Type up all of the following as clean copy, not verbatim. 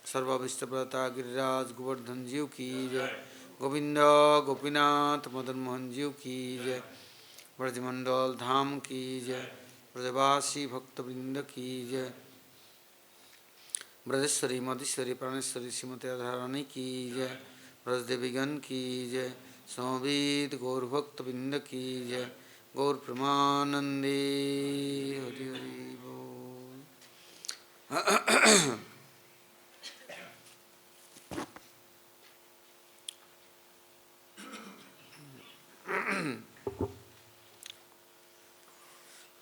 सर्वाभिष्टप्रदाता गिरिराज गोवर्धन जीव की जय। गोविंद गोपीनाथ मदन मोहन जीव की जय। ब्रजमंडल धाम की जय। ब्रजवासी भक्तवृंद की जय। ब्रजेश्वरी मधेश्वरी प्राणेश्वरी श्रीमती राधारानी की जय। ब्रजदेवीगण की जय। समवेत गौरभक्तवृंद की जय। गौर प्रेमानंदे हरि हरि बोल।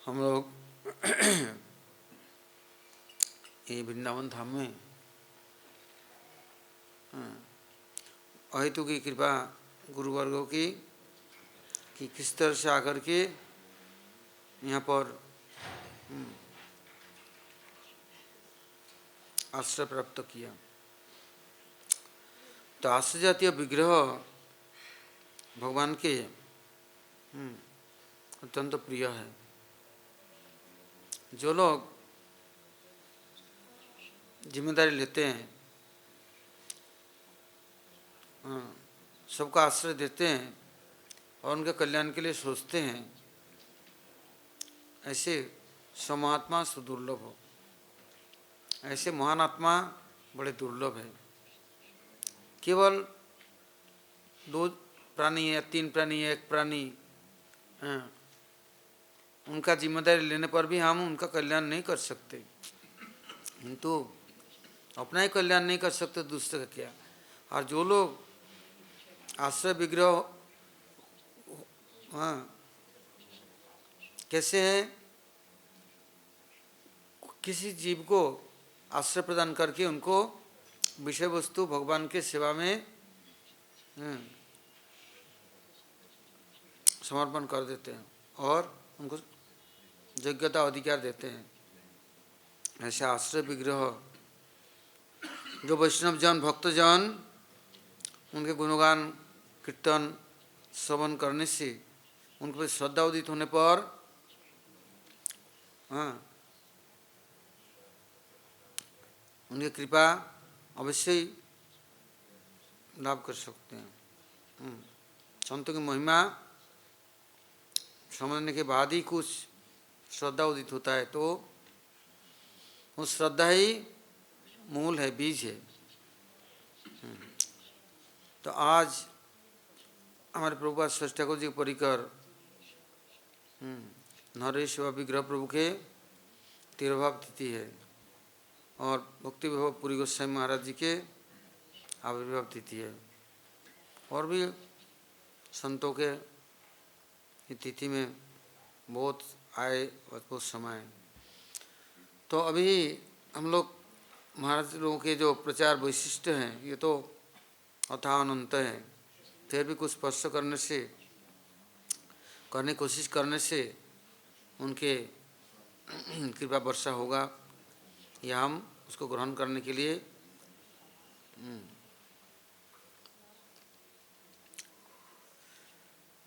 हम लोग ये वृंदावन धाम में अहेतु की कृपा गुरुवर्गों की कि किस तरह से आकर के यहाँ पर आश्रय प्राप्त किया। तो आश्रय जातीय विग्रह भगवान के अत्यंत प्रिय है। जो लोग जिम्मेदारी लेते हैं, सबका आश्रय देते हैं और उनके कल्याण के लिए सोचते हैं, ऐसे समात्मा सुदुर्लभ हो। ऐसे महान आत्मा बड़े दुर्लभ है। केवल 2 प्राणी या 3 प्राणी या 1 प्राणी उनका जिम्मेदारी लेने पर भी हम उनका कल्याण नहीं कर सकते। किंतु अपना ही कल्याण नहीं कर सकते, दूसरे का क्या। और जो लोग आश्रय विग्रह कैसे है, किसी जीव को आश्रय प्रदान करके उनको विषय वस्तु भगवान के सेवा में समर्पण कर देते हैं और उनको योग्यता अधिकार देते हैं। ऐसे आश्रय विग्रह जो वैष्णव जन भक्तजन उनके गुणगान कीर्तन श्रवण करने से उनके प्रति श्रद्धा उदित होने पर उनकी कृपा अवश्य ही लाभ कर सकते हैं। संतों की महिमा समझने के बाद ही कुछ श्रद्धा उदित होता है, तो वो श्रद्धा ही मूल है, बीज है। तो आज हमारे प्रभुपाद श्रेष्ठ ठाकुर जी परिकर नरेश व विग्रह प्रभु के तिरुभाव तिथि है और भक्ति विभव पुरी गोस्वामी महाराज जी के आविर्भाव तिथि है। और भी संतों के तिथि में बहुत आए बहुत समय। तो अभी हम लोग महाराज लोगों के जो प्रचार वैशिष्ट हैं ये तो अथाह अनंत है। फिर भी कुछ स्पर्श करने की कोशिश करने से उनके कृपा वर्षा होगा, या हम उसको ग्रहण करने के लिए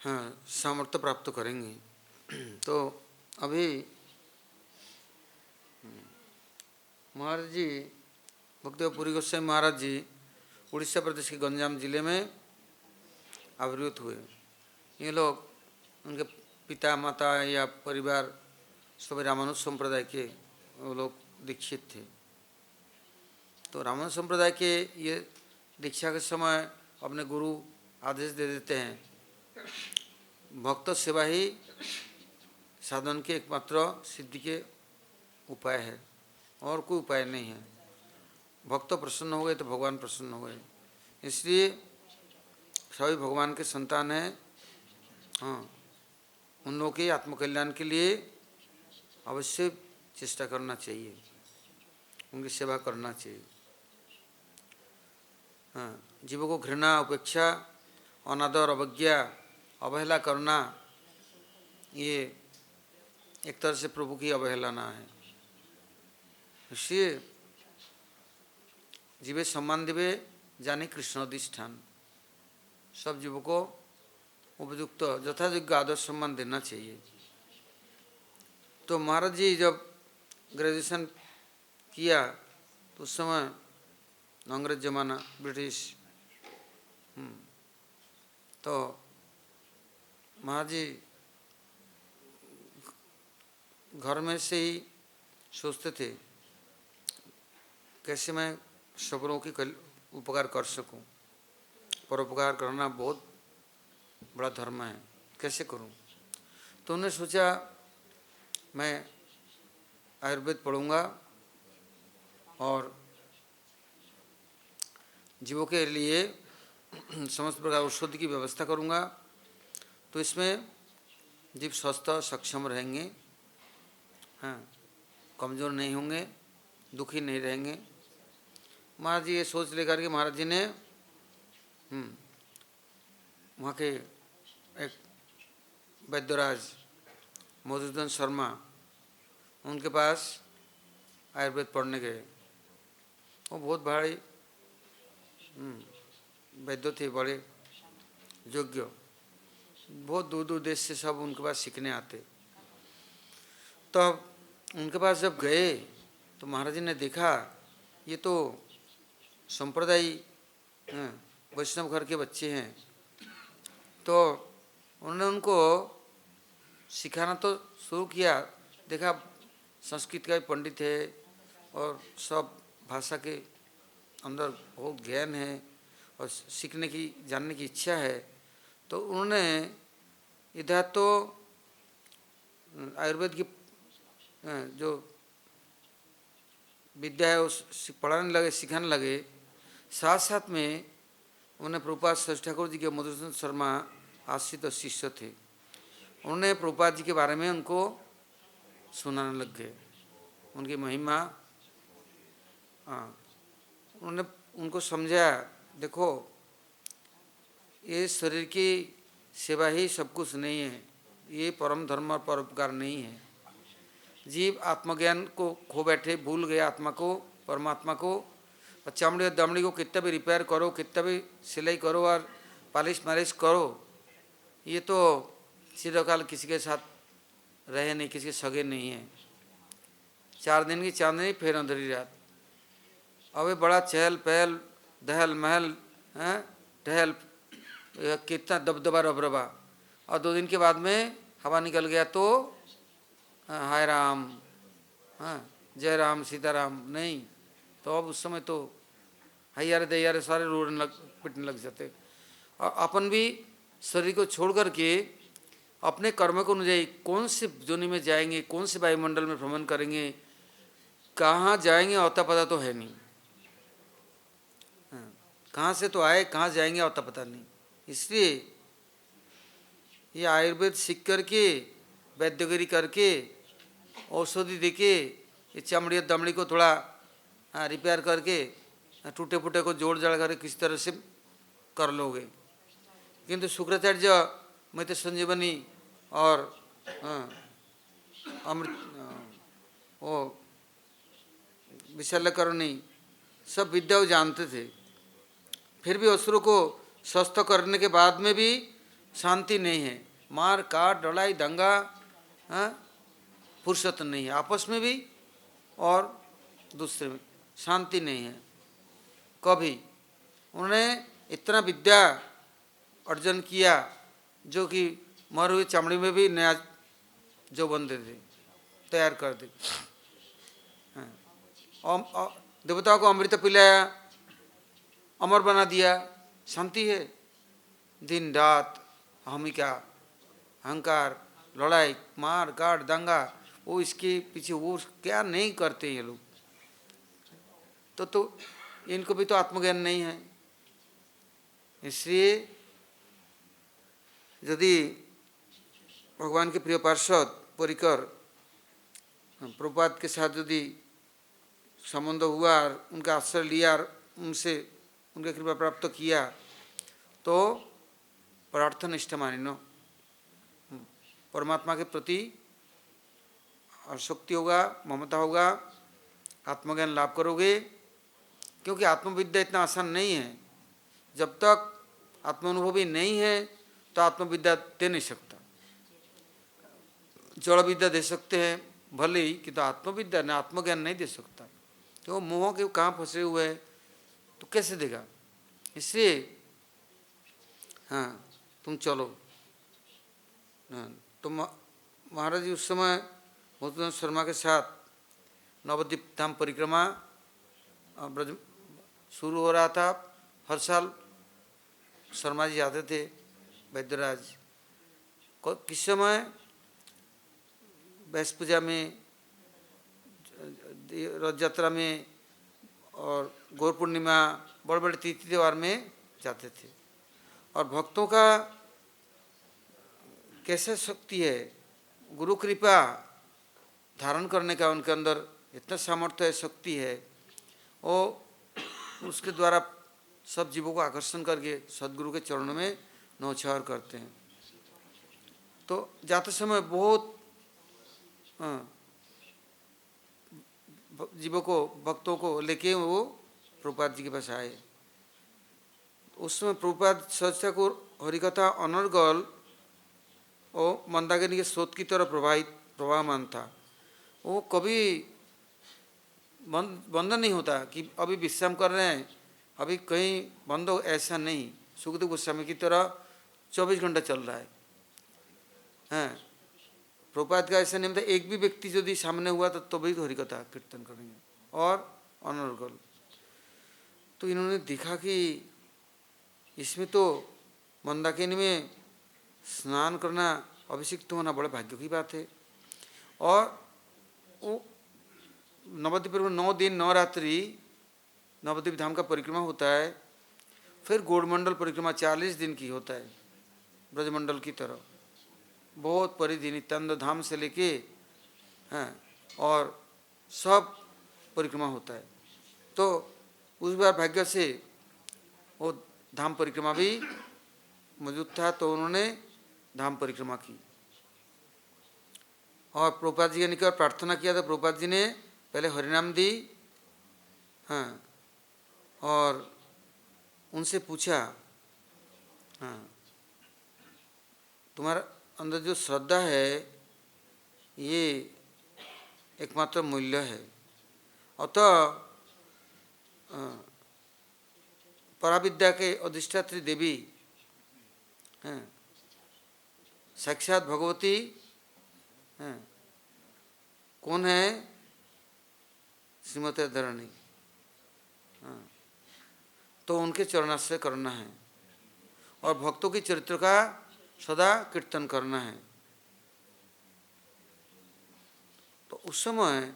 सामर्थ्य प्राप्त करेंगे। तो अभी महाराज जी भक्तिदेव पुरी गोस्वामी महाराज जी उड़ीसा प्रदेश के गंजाम जिले में आविर्भूत हुए। ये लोग उनके पिता माता या परिवार सभी रामानुज संप्रदाय के वो लोग दीक्षित थे। तो रामानुज संप्रदाय के ये दीक्षा के समय अपने गुरु आदेश दे देते हैं, भक्त सेवा ही साधन के एकमात्र सिद्धि के उपाय है और कोई उपाय नहीं है। भक्त प्रसन्न हो गए तो भगवान प्रसन्न हो गए। इसलिए सभी भगवान के संतान हैं। उन लोगों के आत्मकल्याण के लिए अवश्य चेष्टा करना चाहिए, उनकी सेवा करना चाहिए। जीवों को घृणा, उपेक्षा, अनादर, अवज्ञा, अवहेला करना ये एक तरह से प्रभु की अवहेलना है। इसलिए जीवे सम्मान देवे जाने कृष्ण अधिष्ठान। सब जीवों को उपयुक्त यथायोग्य आदर सम्मान देना चाहिए। तो महाराज जी जब ग्रेजुएशन किया तो उस समय अंग्रेज जमाना ब्रिटिश। तो महाराज जी घर में से ही सोचते थे कैसे मैं सबरों की उपकार कर सकूं। परोपकार करना बहुत बड़ा धर्म है, कैसे करूं। तो उन्होंने सोचा मैं आयुर्वेद पढ़ूंगा और जीवों के लिए समस्त प्रकार औषधि की व्यवस्था करूंगा, तो इसमें जीव स्वस्थ सक्षम रहेंगे, हाँ, कमज़ोर नहीं होंगे, दुखी नहीं रहेंगे। महाराज जी ये सोच लेकर के महाराज जी ने वहाँ के एक वैद्यराज मधुसूदन शर्मा उनके पास आयुर्वेद पढ़ने गए। वो बहुत भारी वैद्य थे, बड़े योग्य, बहुत दूर दूर देश से सब उनके पास सीखने आते। तब उनके पास जब गए तो महाराज जी ने देखा ये तो संप्रदायी वैष्णव घर के बच्चे हैं। तो उन्होंने उनको सिखाना तो शुरू किया। देखा संस्कृत का भी पंडित है और सब भाषा के अंदर बहुत ज्ञान है और सीखने की जानने की इच्छा है। तो उन्होंने इधर तो आयुर्वेद की जो विद्या है उस पढ़ाने लगे, सिखाने लगे। साथ साथ में उन्होंने प्रभुपाद श्रेष्ठ ठाकुर जी के मधुसूदन शर्मा आश्रित शिष्य थे। उन्होंने प्रभुपाद जी के बारे में उनको सुनाने लग गए, उनकी महिमा। उन्होंने उनको समझाया, देखो ये शरीर की सेवा ही सब कुछ नहीं है, ये परम धर्म और परोपकार नहीं है। जीव आत्मज्ञान को खो बैठे, भूल गए आत्मा को, परमात्मा को। और चमड़ी और दमड़ी को कितना भी रिपेयर करो, कितना भी सिलाई करो और पालिश मालिश करो, ये तो चिरकाल किसी के साथ रहे नहीं, किसी के सगे नहीं है। 4 दिन की चांदनी फिर अंधेरी रात। अबे बड़ा चहल पहल, दहल महल, टहल, कितना दबदबा रबरबा, और 2 दिन के बाद में हवा निकल गया तो हाय राम, जय राम सीताराम नहीं। तो अब उस समय तो हैयारे दैयारे सारे रोने पिटने लग जाते। और अपन भी शरीर को छोड़ करके अपने कर्म को अनुযাयी कौन से जोनि में जाएंगे, कौन से वायुमंडल में भ्रमण करेंगे, कहाँ जाएंगे अता पता तो है नहीं। कहाँ से तो आए, कहाँ जाएंगे अता पता नहीं। इसलिए ये आयुर्वेद सीख करके, वैद्यगिरी करके, औषधि देके, ये चमड़ी और दमड़ी को थोड़ा रिपेयर करके, टूटे फूटे को जोड़ जाड़ करके किसी तरह से कर लोगे। किंतु शुक्राचार्य मृत संजीवनी और अमृत वो विशल्यकरणी सब विद्या जानते थे। फिर भी असुरों को स्वस्थ करने के बाद में भी शांति नहीं है। मार काट लड़ाई दंगा, फुर्सत नहीं है, आपस में भी और दूसरे में शांति नहीं है कभी। उन्होंने इतना विद्या अर्जन किया जो कि मर हुई चमड़ी में भी नया जो बंदे थे तैयार कर दे। देवताओं को अमृत पिलाया, अमर बना दिया, शांति है। दिन रात अहमिका, अहंकार, लड़ाई मार काट दंगा, वो इसके पीछे वो क्या नहीं करते ये लोग। तो इनको भी तो आत्मज्ञान नहीं है। इसलिए यदि भगवान के प्रिय पार्षद परिकर प्रभुपाद के साथ यदि संबंध हुआ, उनका आश्रय लिया, उनसे उनके कृपा प्राप्त किया, तो प्रार्थनिष्ठ मानिनो, परमात्मा के प्रति आसक्ति होगा, ममता होगा, आत्मज्ञान लाभ करोगे। क्योंकि आत्मविद्या इतना आसान नहीं है। जब तक आत्मानुभवी नहीं है तो आत्मविद्या दे नहीं सकता। जड़ विद्या दे सकते हैं भले ही, कि तो आत्मविद्या ने आत्मज्ञान नहीं दे सकता। तो मोह के कहाँ फंसे हुए हैं, तो कैसे देगा? इसलिए हाँ तुम चलो। हाँ, तो महाराज जी उस समय मधुसूदन शर्मा के साथ नवद्वीप धाम परिक्रमा ब्रज शुरू हो रहा था। हर साल शर्मा जी आते थे वैद्यराज। किस समय बैस पूजा में, रथ यात्रा में और गौर पूर्णिमा, बड़े बड़े तिथि त्योहार में जाते थे। और भक्तों का कैसे शक्ति है, गुरु कृपा धारण करने का उनके अंदर इतना सामर्थ्य है, शक्ति है, वो उसके द्वारा सब जीवों को आकर्षण करके सदगुरु के चरणों में नौछावर करते हैं। तो जाते समय बहुत जीवों को, भक्तों को लेके वो प्रभुपाद जी के पास आए। उस समय प्रभुपाद सच ठाकुर हरिकथा अनर्गल और मंदाकिनी के स्रोत की तरह प्रवाहमान था। वो कभी बंद नहीं होता कि अभी विश्राम कर रहे हैं, अभी कहीं बंद हो, ऐसा नहीं। सुखदेव गोस्वामी की तरह 24 घंटा चल रहा है। हैं, प्रभुपाद का ऐसा नहीं था, एक भी व्यक्ति यदि सामने हुआ तो भी हरिकथा कीर्तन करेंगे और अनर्गल। तो इन्होंने देखा कि इसमें तो मंदाकिनी में स्नान करना, अभिषिक्त होना बड़े भाग्य की बात है। और वो नवद्वीप पर 9 दिन 9 रात्रि नवद्वीप धाम का परिक्रमा होता है। फिर गौड़मंडल परिक्रमा 40 दिन की होता है, ब्रजमंडल की तरह बहुत परिधि नित्यानंद धाम से लेके हैं, और सब परिक्रमा होता है। तो उस बार भाग्य से वो धाम परिक्रमा भी मौजूद था, तो उन्होंने धाम परिक्रमा की और प्रभुपाद जी के निकट प्रार्थना किया। तो प्रभुपाद जी ने पहले हरिनाम दी, हाँ, और उनसे पूछा, हाँ, तुम्हारा अंदर जो श्रद्धा है ये एकमात्र मूल्य है। अतः पराविद्या के अधिष्ठात्री देवी हैं, साक्षात भगवती हैं, कौन है? श्रीमती धरणी। हाँ, तो उनके चरणाश्रय करना है और भक्तों के चरित्र का सदा कीर्तन करना है। तो उस समय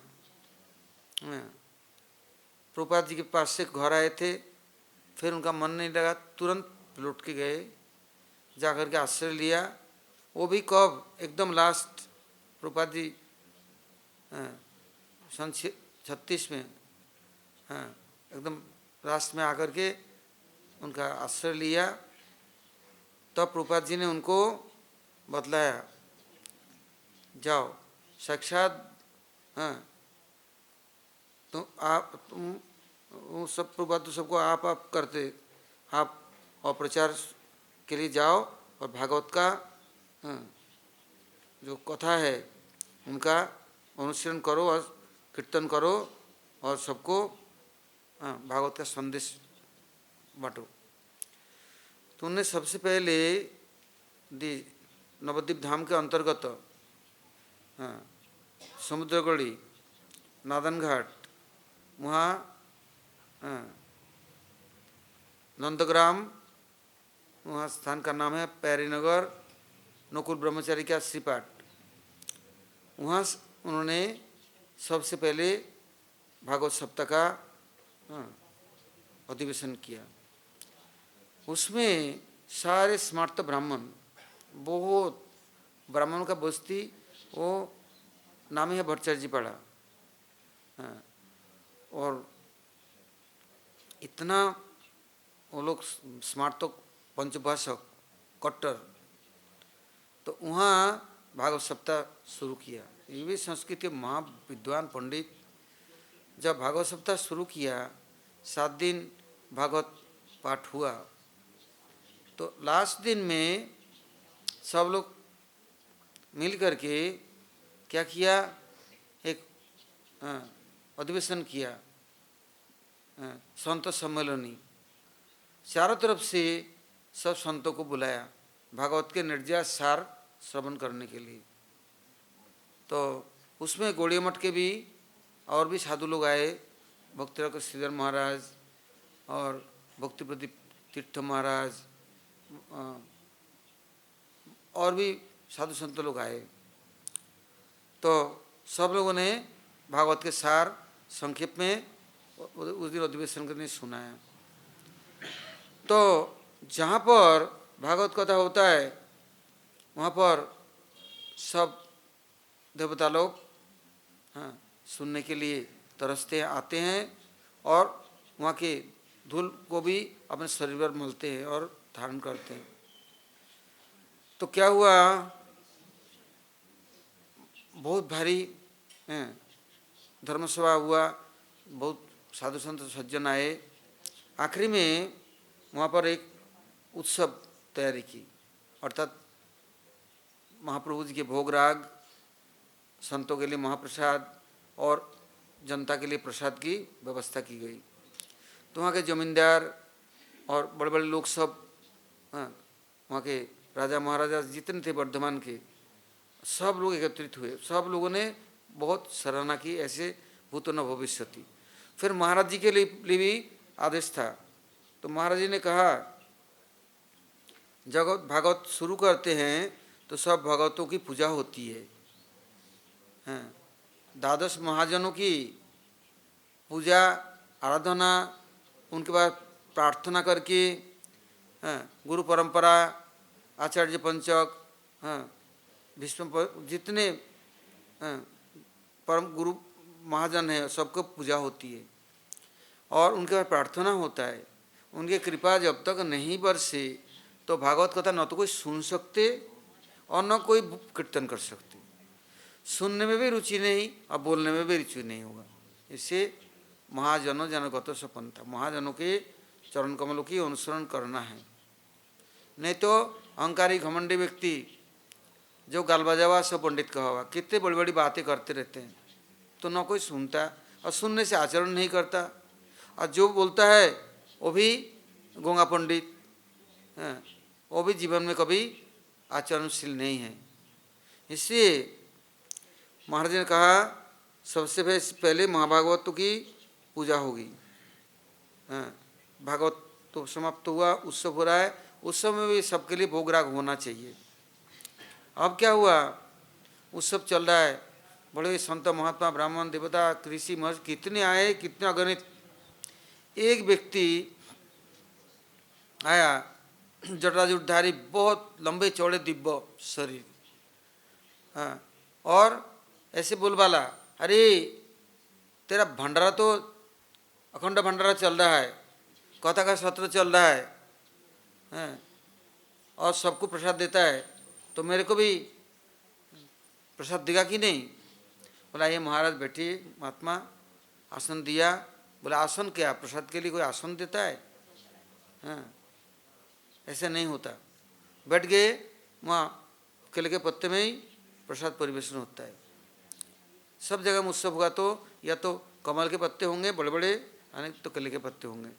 प्रभुपाद जी के पास से घर आए थे, फिर उनका मन नहीं लगा, तुरंत लौट के गए, जाकर के आश्रय लिया। वो भी कब? एकदम लास्ट, प्रभुपाद जी सन 36 में, हाँ, एकदम लास्ट में आकर के उनका आश्रय लिया। तब प्रभुपाद जी ने उनको बतलाया, जाओ साक्षात, हाँ, तुम सब प्रभुपाद तो सबको आप करते, आप और प्रचार के लिए जाओ और भागवत का, हाँ, जो कथा है उनका अनुसरण करो और कीर्तन करो और सबको, हाँ, भागवत का संदेश बांटो। तो उन्हें सबसे पहले नवद्वीप धाम के अंतर्गत, हाँ, समुद्रगढ़ी, नादन घाट, वहाँ, हाँ, नंदग्राम, वहाँ स्थान का नाम है पैरीनगर, नकुल ब्रह्मचारी का श्रीपाठ, वहाँ उन्होंने सबसे पहले भागवत सप्ताह का, हाँ, अधिवेशन किया। उसमें सारे स्मार्त ब्राह्मण, बहुत ब्राह्मणों का बस्ती, वो नाम ही है भट्टाचार्य जी पड़ा, हाँ, और इतना वो लोग स्मार्तक पंचभाषक कट्टर, तो वहाँ भागवत सप्ताह शुरू किया। ये भी संस्कृत के महाविद्वान पंडित, जब भागवत सप्ताह शुरू किया, 7 दिन भागवत पाठ हुआ। तो लास्ट दिन में सब लोग मिल करके क्या किया, एक अधिवेशन किया संत सम्मेलनी, चारों तरफ से सब संतों को बुलाया भागवत के निर्यात सार श्रवण करने के लिए। तो उसमें गौड़िया मठ के भी और भी साधु लोग आए, भक्तिरक श्रीधर महाराज और भक्ति प्रदीप तीर्थ महाराज और भी साधु संत लोग आए। तो सब लोगों ने भागवत के सार संक्षेप में उस दिन अधिवेशन करने सुनाया। तो जहाँ पर भागवत कथा होता है वहाँ पर सब देवता लोग सुनने के लिए तरसते हैं, आते हैं और वहाँ के धूल को भी अपने शरीर पर मलते हैं और धारण करते हैं। तो क्या हुआ, बहुत भारी धर्मसभा हुआ, बहुत साधु संत सज्जन आए। आखिरी में वहाँ पर एक उत्सव तैयारी की, अर्थात महाप्रभु जी के भोग राग, संतों के लिए महाप्रसाद और जनता के लिए प्रसाद की व्यवस्था की गई। तो वहाँ के जमींदार और बड़े बड़े लोग सब, वहाँ के राजा महाराजा जितने थे वर्धमान के, सब लोग एकत्रित हुए। सब लोगों ने बहुत सराहना की, ऐसे भूतो न भविष्यति। फिर महाराज जी के लिए भी आदेश था। तो महाराज जी ने कहा, जब भागवत शुरू करते हैं तो सब भगवतों की पूजा होती है। द्वादश महाजनों की पूजा आराधना, उनके बाद प्रार्थना करके गुरु परंपरा, आचार्य पंचक, भीष्म, जितने परम गुरु महाजन हैं सबको पूजा होती है और उनके बाद प्रार्थना होता है। उनकी कृपा जब तक नहीं बरसे तो भागवत कथा न तो कोई सुन सकते और न कोई कीर्तन कर सकते। सुनने में भी रुचि नहीं और बोलने में भी रुचि नहीं होगा। इससे महाजनों जनगत सपंथा, महाजनों के चरण कमलों की अनुसरण करना है। नहीं तो अहंकारी घमंडी व्यक्ति जो गाल बजावा सब पंडित कहा हुआ, कितने बड़ी बड़ी बातें करते रहते हैं, तो न कोई सुनता और सुनने से आचरण नहीं करता, और जो बोलता है वो भी गूंगा पंडित, वो भी जीवन में कभी आचरणशील नहीं है। इसलिए महाराज ने कहा सबसे पहले महाभागवत की पूजा होगी। भागवत तो समाप्त हुआ, उत्सव हो रहा है, उत्सव में भी सबके लिए भोग राग होना चाहिए। अब क्या हुआ, उत्सव चल रहा है, बड़े संत महात्मा ब्राह्मण देवता कृषि महर्षि कितने आए, कितने अगणित। एक व्यक्ति आया जटाजुटधारी, बहुत लंबे चौड़े दिव्य शरीर, और ऐसे बोलबाला, अरे तेरा भंडारा तो अखंड भंडारा चल रहा है, कथा का सत्र चल रहा है, और सबको प्रसाद देता है, तो मेरे को भी प्रसाद देगा कि नहीं। बोला ये महाराज बैठिए, महात्मा आसन दिया। बोला आसन क्या, प्रसाद के लिए कोई आसन देता है? ऐसे नहीं होता। बैठ गए, वहाँ केले के पत्ते में ही प्रसाद परिवेशन होता है। सब जगह उत्सव हुआ तो या तो कमल के पत्ते होंगे बड़े बड़े, यानी तो केले के पत्ते होंगे।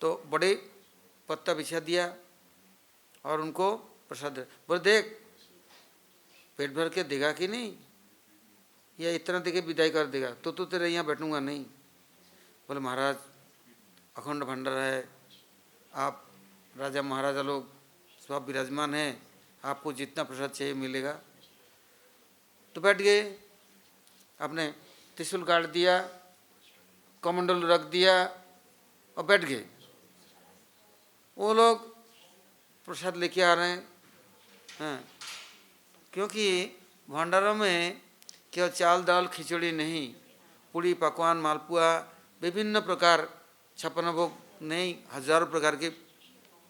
तो बड़े पत्ता बिछा दिया और उनको प्रसाद, बोले देख पेट भर के देगा कि नहीं, या इतना दे के विदाई कर देगा, तो तेरे यहाँ बैठूंगा नहीं। बोले महाराज अखंड भंडार है, आप राजा महाराजा लोग सब विराजमान हैं, आपको जितना प्रसाद चाहिए मिलेगा। तो बैठ गए, आपने त्रिशूल काट दिया, कमंडल रख दिया और बैठ गए। वो लोग प्रसाद लेके आ रहे हैं, क्योंकि भंडारों में केवल चाल दाल खिचड़ी नहीं, पूड़ी पकवान मालपुआ विभिन्न प्रकार, छप्पन भोग नहीं, हजारों प्रकार के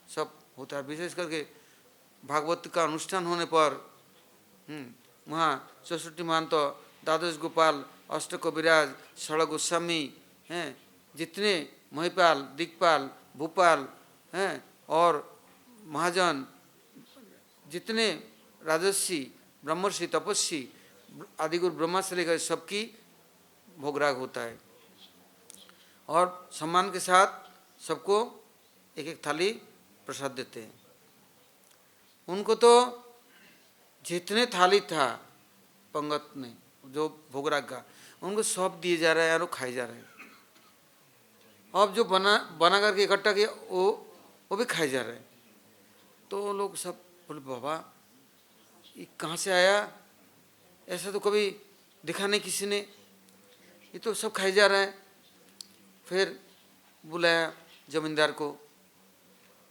सब होता है। विशेष करके भागवत का अनुष्ठान होने पर वहाँ 64 महंत, द्वादश गोपाल, अष्ट कविराज, षड़ गोस्वामी हैं, जितने महिपाल, दिक्पाल, भूपाल हैं और महाजन, जितने राजर्षि, ब्रह्मर्षि, तपस्वी आदि गुरु ब्रह्मा से लेकर सबकी भोगराग होता है। और सम्मान के साथ सबको एक एक थाली प्रसाद देते हैं। उनको तो जितने थाली था पंगत में जो भोगराग का, उनको सब दिए जा रहा है और वो खाए जा रहे हैं। अब जो बना करके इकट्ठा किया वो भी खाए जा रहे हैं। तो लोग सब बोले बाबा ये कहाँ से आया, ऐसा तो कभी दिखा नहीं किसी ने, ये तो सब खाए जा रहे हैं। फिर बुलाया जमींदार को,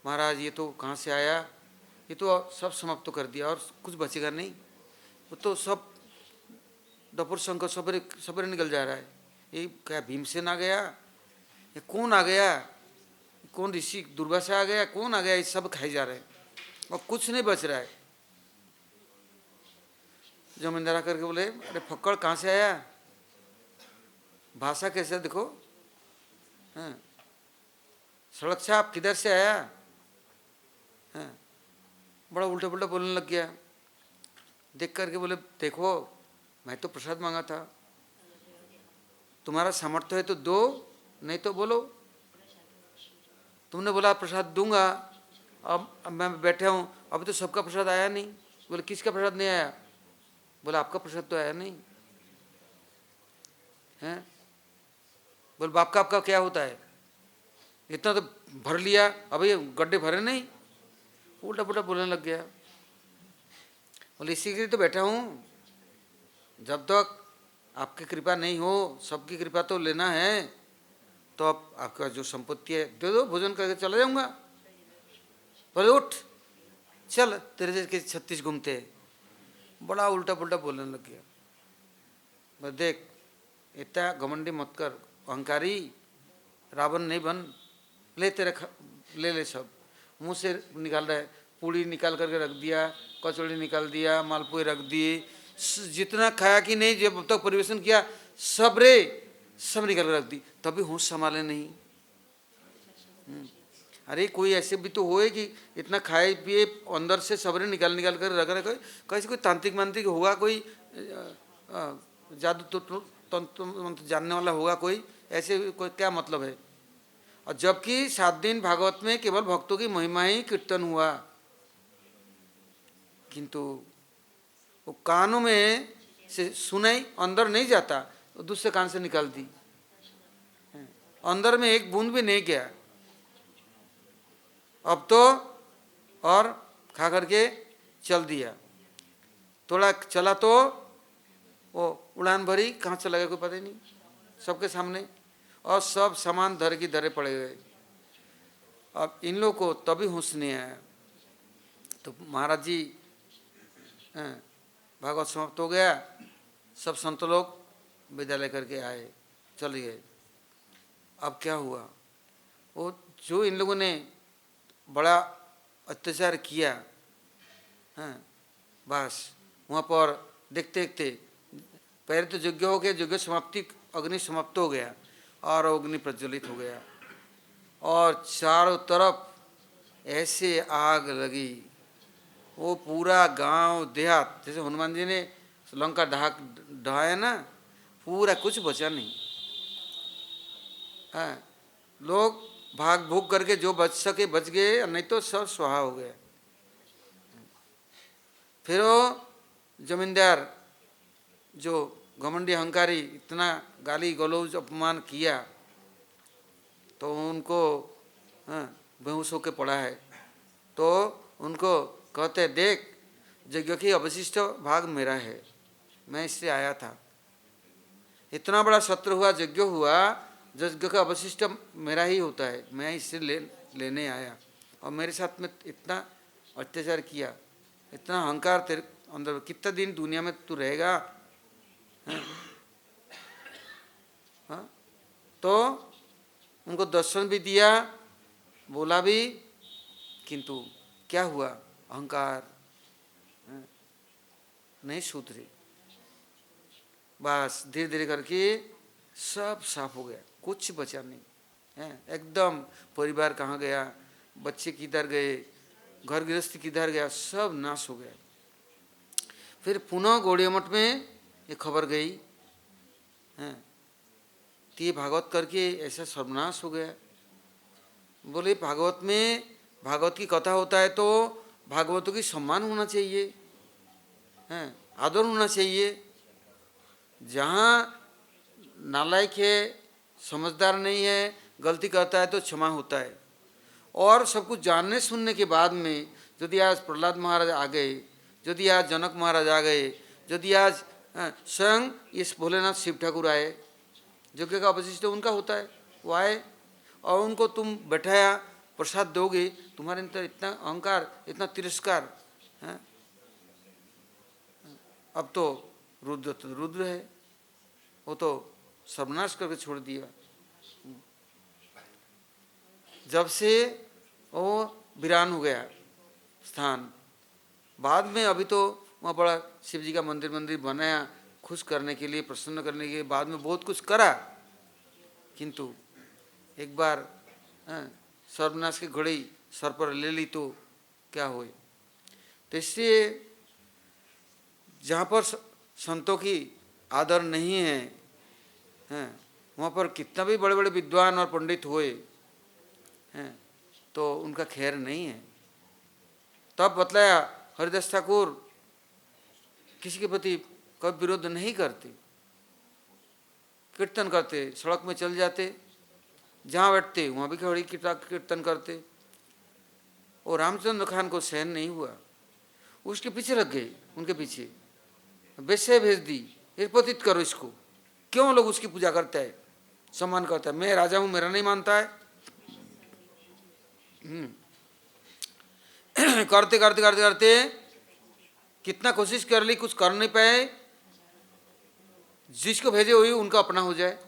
महाराज ये तो कहाँ से आया, ये तो सब समाप्त कर दिया और कुछ बचेगा नहीं, वो तो सब डपुर शंकर सबरे सबरे निकल जा रहा है। ये क्या भीमसेन आ गया, ये कौन आ गया, कौन ऋषि दुर्वासा आ गया, कौन आ गया, ये सब खाए जा रहे हैं और कुछ नहीं बच रहा है। जमींदार आकर के बोले अरे फक्कड़ कहाँ से आया, भाषा कैसे देखो, हाँ सड़क से आप किधर से आया, हाँ बड़ा उल्टा पुल्टा बोलने लग गया। देख करके बोले देखो मैं तो प्रसाद मांगा था, तुम्हारा सामर्थ्य है तो दो, नहीं तो बोलो। तुमने बोला प्रसाद दूंगा, अब मैं बैठा हूँ, अभी तो सबका प्रसाद आया नहीं। बोले किसका प्रसाद नहीं आया, बोला आपका प्रसाद तो आया नहीं है। बोले बाप का आपका क्या होता है, इतना तो भर लिया, अभी गड्ढे भरे नहीं, उल्टा पुल्टा बोलने लग गया। बोले इसी के लिए तो बैठा हूँ, जब तक आपकी कृपा नहीं हो, सबकी कृपा तो लेना है, तो अब आपका जो संपत्ति है दे दो, भोजन करके चला जाऊंगा। बोले उठ चल तेरे जैसे 36 घूमते, बड़ा उल्टा पुल्टा बोलने लग गया। बोले देख इतना घमंडी मत कर, अहंकारी रावण नहीं बन, ले तेरे ले सब। मुँह से निकाल रहा है, पूड़ी निकाल करके रख दिया, कचौड़ी निकाल दिया, मालपुए रख दिए, जितना खाया कि नहीं, जब तक परिवेशन किया सब निकाल कर रख दी, तभी होश संभाले नहीं। अरे कोई ऐसे भी तो होए कि इतना खाए पिए अंदर से सबरे निकाल कर रख रहे, कैसे कोई तांत्रिक मांत्रिक होगा, कोई जादू तंत्र जानने वाला होगा कोई, ऐसे कोई क्या मतलब है। और जबकि 7 दिन भागवत में केवल भक्तों की महिमा ही कीर्तन हुआ, किंतु वो कानों में से सुनाई, अंदर नहीं जाता, तो दूसरे कान से निकाल दी, अंदर में एक बूंद भी नहीं गया। अब तो और खा करके चल दिया, थोड़ा चला तो वो उड़ान भरी, कहाँ चला गया कोई पता ही नहीं, सबके सामने, और सब सामान धर की धरे पड़े गए। अब इन लोगों को तभी होश नहीं आया। तो महाराज जी भागवत समाप्त हो गया, सब संत लोग विद्यालय करके आए, चले गए। अब क्या हुआ, वो जो इन लोगों ने बड़ा अत्याचार किया, हाँ बस वहाँ पर देखते देखते पहले तो यज्ञ हो गया, यज्ञ समाप्ति, अग्नि समाप्त हो गया और अग्नि प्रज्वलित हो गया और चारों तरफ ऐसे आग लगी, वो पूरा गांव देहात, जैसे हनुमान जी ने लंका ढहाया ना, पूरा कुछ बचा नहीं। हाँ लोग भाग भूग करके जो बच सके बच गए, नहीं तो सब स्वाहा हो गया। फिर वो जमींदार जो घमंडी अहंकारी इतना गाली गलौज अपमान किया, तो उनको बेहोश होकर पड़ा है। तो उनको कहते देख यज्ञ की अवशिष्ट भाग मेरा है, मैं इससे आया था, इतना बड़ा सत्र हुआ, यज्ञ हुआ, यज्ञ का अवशिष्ट मेरा ही होता है, मैं इससे लेने आया, और मेरे साथ में इतना अत्याचार किया, इतना अहंकार तेरे अंदर, कितना दिन दुनिया में तू रहेगा। हाँ तो उनको दर्शन भी दिया, बोला भी, किंतु क्या हुआ, अहंकार नहीं सुधरे। बस धीरे धीरे करके सब साफ हो गया, कुछ बचा नहीं है एकदम। परिवार कहाँ गया, बच्चे किधर गए, घर गृहस्थी किधर गया, सब नाश हो गया। फिर पुनः गौड़िया मठ में ये खबर गई है, तो ये भागवत करके ऐसा सर्वनाश हो गया। बोले भागवत में भागवत की कथा होता है तो भागवतों की सम्मान होना चाहिए, हैं, आदर होना चाहिए। जहाँ नालायक है, समझदार नहीं है, गलती करता है तो क्षमा होता है। और सब कुछ जानने सुनने के बाद में यदि आज प्रहलाद महाराज आ गए, यदि आज जनक महाराज आ गए, यदि आज स्वयं इस भोलेनाथ शिव ठाकुर आए, यज्ञ का अवशिष्ट उनका होता है, वो आए और उनको तुम बैठाया, प्रसाद दोगे, तुम्हारे अंदर इतना अहंकार, इतना तिरस्कार है। अब तो रुद्र है, वो तो सर्वनाश करके छोड़ दिया। जब से वो वीरान हो गया स्थान, बाद में अभी तो वहाँ बड़ा शिव जी का मंदिर बनाया, खुश करने के लिए, प्रसन्न करने के लिए, बाद में बहुत कुछ करा, किंतु एक बार सर्वनाश की घड़ी सर पर ले ली तो क्या होए। तो इसलिए जहाँ पर संतों की आदर नहीं है, हैं, वहाँ पर कितना भी बड़े बड़े विद्वान और पंडित हुए हैं तो उनका खैर नहीं है। तब बतलाया हरिदास ठाकुर किसी के प्रति कभी विरोध नहीं करते, कीर्तन करते, सड़क में चल जाते, जहाँ बैठते वहाँ भी खड़ी कीर्तन करते। और रामचंद्र खान को सहन नहीं हुआ, उसके पीछे लग गए, उनके पीछे वैसे भेज दी, पतित करो इसको। क्यों लोग उसकी पूजा करते हैं, सम्मान करता है, मैं राजा हूँ मेरा नहीं मानता है। करते करते करते करते कितना कोशिश कर ली, कुछ कर नहीं पाए। जिसको भेजे वही उनका अपना हो जाए।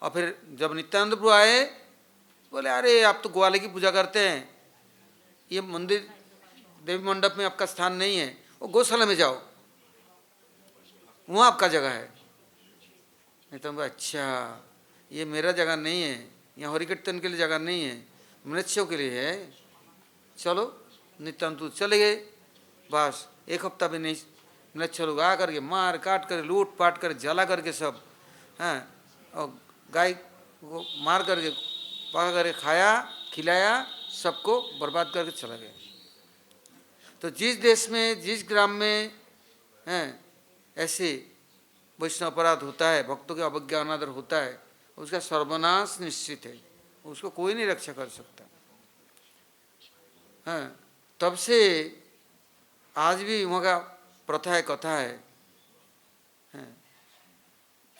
और फिर जब नित्यानंद प्रभु आए, बोले अरे आप तो ग्वाले की पूजा करते हैं, ये मंदिर देवी मंडप में आपका स्थान नहीं है, वो गौशाला में जाओ, वहाँ आपका जगह है। नहीं तो अच्छा ये मेरा जगह नहीं है, यहाँ हरि कीर्तन के लिए जगह नहीं है, मृत्यों के लिए है। चलो नित्यानंद चले गए। बस एक हफ्ता भी नहीं, मृत्य लोग आ करके मार काट कर, लूट पाट कर, जला करके सब, हैं, और गाय को मार करके पका करके खाया, खिलाया, सबको बर्बाद करके चला गया। तो जिस देश में, जिस ग्राम में हैं ऐसे वैष्णव अपराध होता है, भक्तों के अवज्ञा अनादर होता है, उसका सर्वनाश निश्चित है, उसको कोई नहीं रक्षा कर सकता। हाँ, तब से आज भी वहाँ का प्रथा है, कथा है,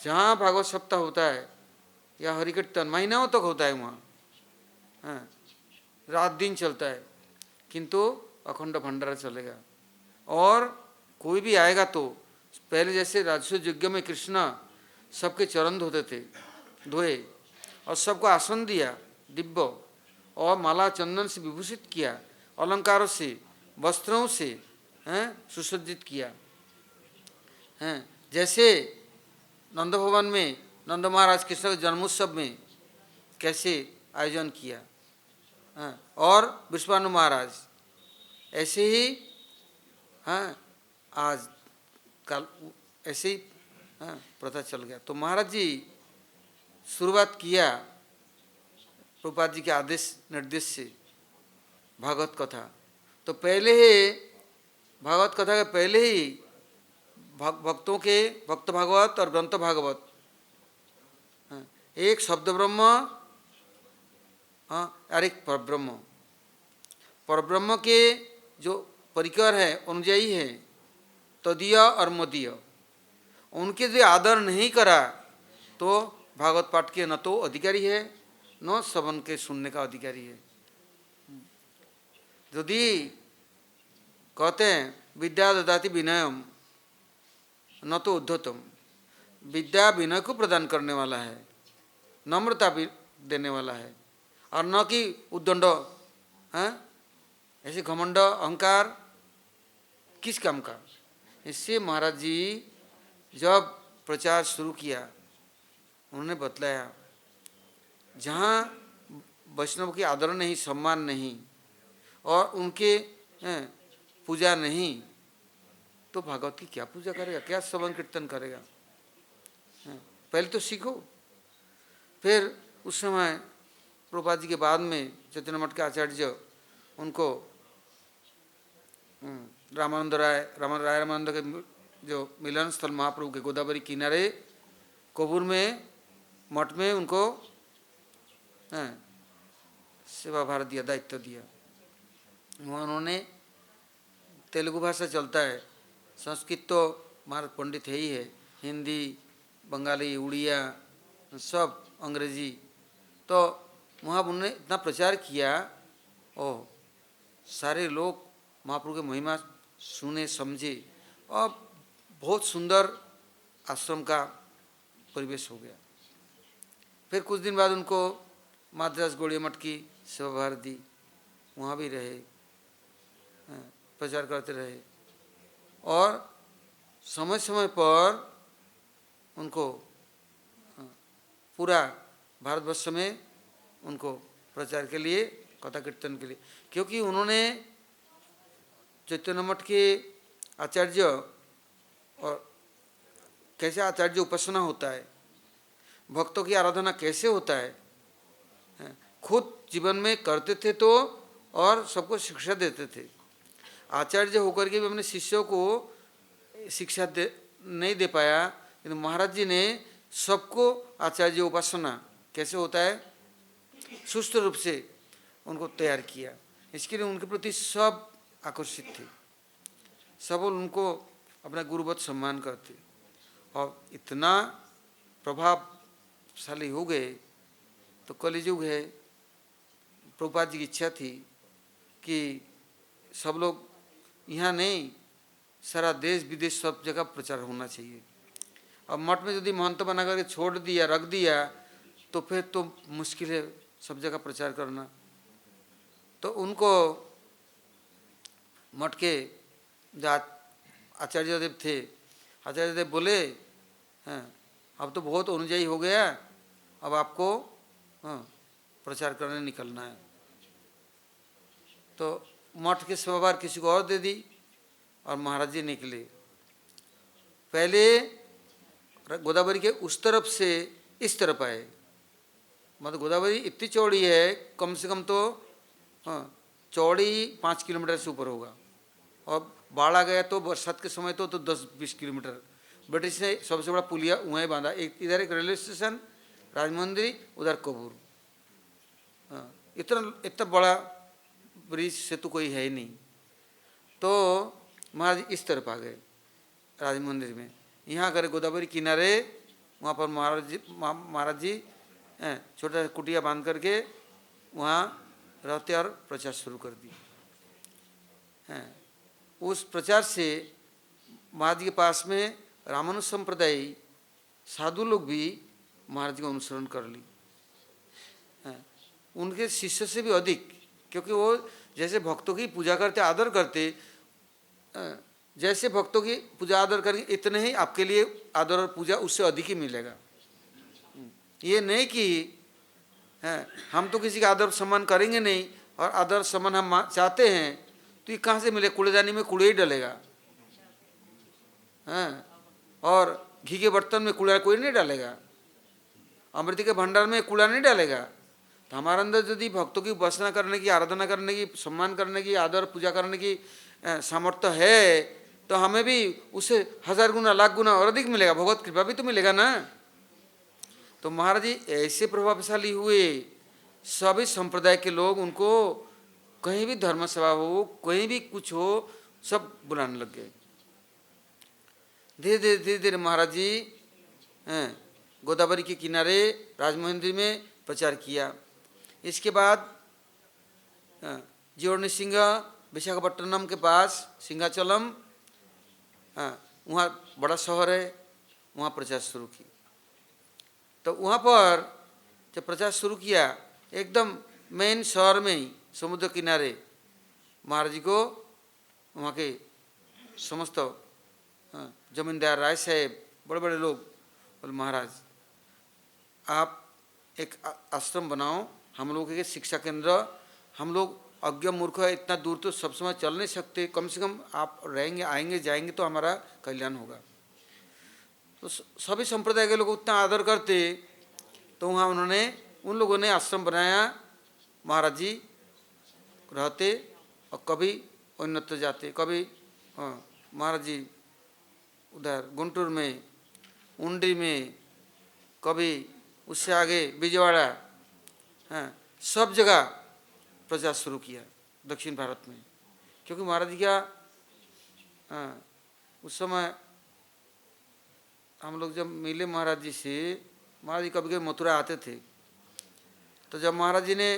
जहाँ भागवत सप्ताह होता है या हरि कीर्तन महीनों तक होता है वहाँ, हाँ, रात दिन चलता है, किंतु अखंड भंडारा चलेगा। और कोई भी आएगा तो पहले जैसे राजस्व यज्ञ में कृष्ण सबके चरण धोते थे, धोए और सबको आसन दिया दिव्य, और माला चंदन से विभूषित किया, अलंकारों से, वस्त्रों से सुसज्जित किया। हैं जैसे नंद भवन में नंद महाराज कृष्ण के जन्मोत्सव में कैसे आयोजन किया, और विश्वानु महाराज ऐसे ही, हाँ, आज कल ऐसे ही प्रथा चल गया। तो महाराज जी शुरुआत किया प्रभुपाद जी के आदेश निर्देश से भागवत कथा। तो पहले ही भागवत कथा के पहले ही भक्तों के भक्त भागवत और ग्रंथ भागवत, एक शब्द ब्रह्म और एक परब्रह्म, परब्रह्म के जो परिकर है, अनुयायी है, तदीय और मदीय, उनके जो आदर नहीं करा तो भागवत पाठ के न तो अधिकारी है न श्रवण के सुनने का अधिकारी है। यदि कहते हैं विद्या ददाति विनयम न तो उद्धतम, विद्या विनय को प्रदान करने वाला है, नम्रता भी देने वाला है, और न कि उद्दंड, ऐसे घमंड अहंकार किस काम का। इससे महाराज जी जब प्रचार शुरू किया, उन्होंने बतलाया जहाँ वैष्णव की आदर नहीं, सम्मान नहीं और उनके पूजा नहीं, तो भागवत की क्या पूजा करेगा, क्या श्रवण कीर्तन करेगा। पहले तो सीखो। फिर उस समय प्रभुपाद जी के बाद में चैतन्य मठ के आचार्य उनको रामानंद रामानंद के जो मिलन स्थल महाप्रभु के गोदावरी किनारे कोबूर में मठ में उनको सेवा भार दिया, दायित्व दिया। वहाँ उन्होंने तेलुगु भाषा चलता है, संस्कृत तो महाराज पंडित है ही है, हिंदी, बंगाली, उड़िया, सब अंग्रेजी। तो वहाँ उन्होंने इतना प्रचार किया और सारे लोग महाप्रभु की महिमा सुने समझे और बहुत सुंदर आश्रम का परिवेश हो गया। फिर कुछ दिन बाद उनको माद्रास गौड़ीय मठ की सेवा भार दी, वहाँ भी रहे, प्रचार करते रहे और समय समय पर उनको पूरा भारतवर्ष में उनको प्रचार के लिए, कथा कीर्तन के लिए, क्योंकि उन्होंने चैतन्य मठ के आचार्य और कैसे आचार्य उपासना होता है, भक्तों की आराधना कैसे होता है, खुद जीवन में करते थे तो और सबको शिक्षा देते थे। आचार्य होकर के भी अपने शिष्यों को शिक्षा नहीं दे पाया, लेकिन महाराज जी ने सबको आचार्य उपासना कैसे होता है सुस्त रूप से उनको तैयार किया। इसके लिए उनके प्रति सब आकर्षित थे, सब उनको अपना गुरुवत सम्मान करते और इतना प्रभावशाली हो गए। तो कलियुग है, प्रभुपाद जी की इच्छा थी कि सब लोग यहाँ नहीं, सारा देश विदेश सब जगह प्रचार होना चाहिए। अब मठ में यदि महंत बना करके छोड़ दिया, रख दिया, तो फिर तो मुश्किल है सब जगह प्रचार करना। तो उनको मठ के जो आचार्य देव थे, आचार्य देव बोले, हाँ अब तो बहुत अनुयायी हो गया, अब आपको प्रचार करने निकलना है। तो मठ के सेवाभार किसी को और दे दी और महाराज जी निकले। पहले गोदावरी के उस तरफ से इस तरफ आए, मतलब गोदावरी इतनी चौड़ी है, कम से कम तो चौड़ी 5 किलोमीटर से ऊपर होगा और बाढ़ आ गया तो बरसात के समय तो 10-20 किलोमीटर। ब्रिटिश ने सबसे बड़ा पुलिया वहीं बांधा, एक इधर एक रेलवे स्टेशन राजमंदिरी, उधर कोबूर। इतना बड़ा ब्रिज से तो कोई है ही नहीं। तो महाराज इस तरफ आ गए राजमंदिर में, यहाँ अगर गोदावरी किनारे, वहाँ पर महाराज जी छोटा कुटिया बांध करके वहाँ रहते और प्रचार शुरू कर दिया। उस प्रचार से महाराज जी के पास में रामानुज संप्रदाय साधु लोग भी महाराज जी का अनुसरण कर ली, उनके शिष्य से भी अधिक, क्योंकि वो जैसे भक्तों की पूजा करते, आदर करते, जैसे भक्तों की पूजा आदर करेंगे इतने ही आपके लिए आदर और पूजा उससे अधिक ही मिलेगा। ये नहीं कि हम तो किसी का आदर सम्मान करेंगे नहीं और आदर सम्मान हम चाहते हैं तो ये कहाँ से मिले, कूड़ेदानी में कूड़े ही डलेगा, और घी के बर्तन में कूड़ा कोई नहीं डालेगा, अमृत के भंडार में कूड़ा नहीं डालेगा। तो हमारे अंदर यदि भक्तों की उपासना करने की, आराधना करने की, सम्मान करने की, आदर पूजा करने की सामर्थ्य है तो हमें भी उससे 1000 गुना, लाख गुना और अधिक मिलेगा, भगवत कृपा भी तो मिलेगा ना। तो महाराज जी ऐसे प्रभावशाली हुए, सभी संप्रदाय के लोग उनको कहीं भी धर्म सभा हो, कहीं भी कुछ हो, सब बुलाने लग गए। धीरे धीरे महाराज जी गोदावरी के किनारे राजमंदिर में प्रचार किया। इसके बाद जीवनी सिंह विशाखापट्टनम के पास सिंहाचलम, वहाँ बड़ा शहर है, वहाँ प्रचार शुरू की। तो वहाँ पर जब प्रचार शुरू किया, एकदम मेन शहर में ही समुद्र किनारे महाराज जी को वहाँ के समस्त जमींदार, राय साहेब, बड़े बड़े लोग बोले महाराज आप एक आश्रम बनाओ, हम लोग के शिक्षा केंद्र, हम लोग अज्ञ मूर्ख है, इतना दूर तो सब समय चल नहीं सकते, कम से कम आप रहेंगे, आएंगे, जाएंगे तो हमारा कल्याण होगा। तो सभी संप्रदाय के लोग उतना आदर करते, तो वहाँ उन्होंने उन लोगों ने आश्रम बनाया, महाराज जी रहते और कभी अन्यत्र जाते, कभी महाराज जी उधर गुंटूर में, उंडी में, कभी उससे आगे विजयवाड़ा, हाँ सब जगह प्रचार शुरू किया दक्षिण भारत में। क्योंकि महाराज जी का उस समय हम लोग जब मिले महाराज जी से, महाराज जी कभी कभी मथुरा आते थे, तो जब महाराज जी ने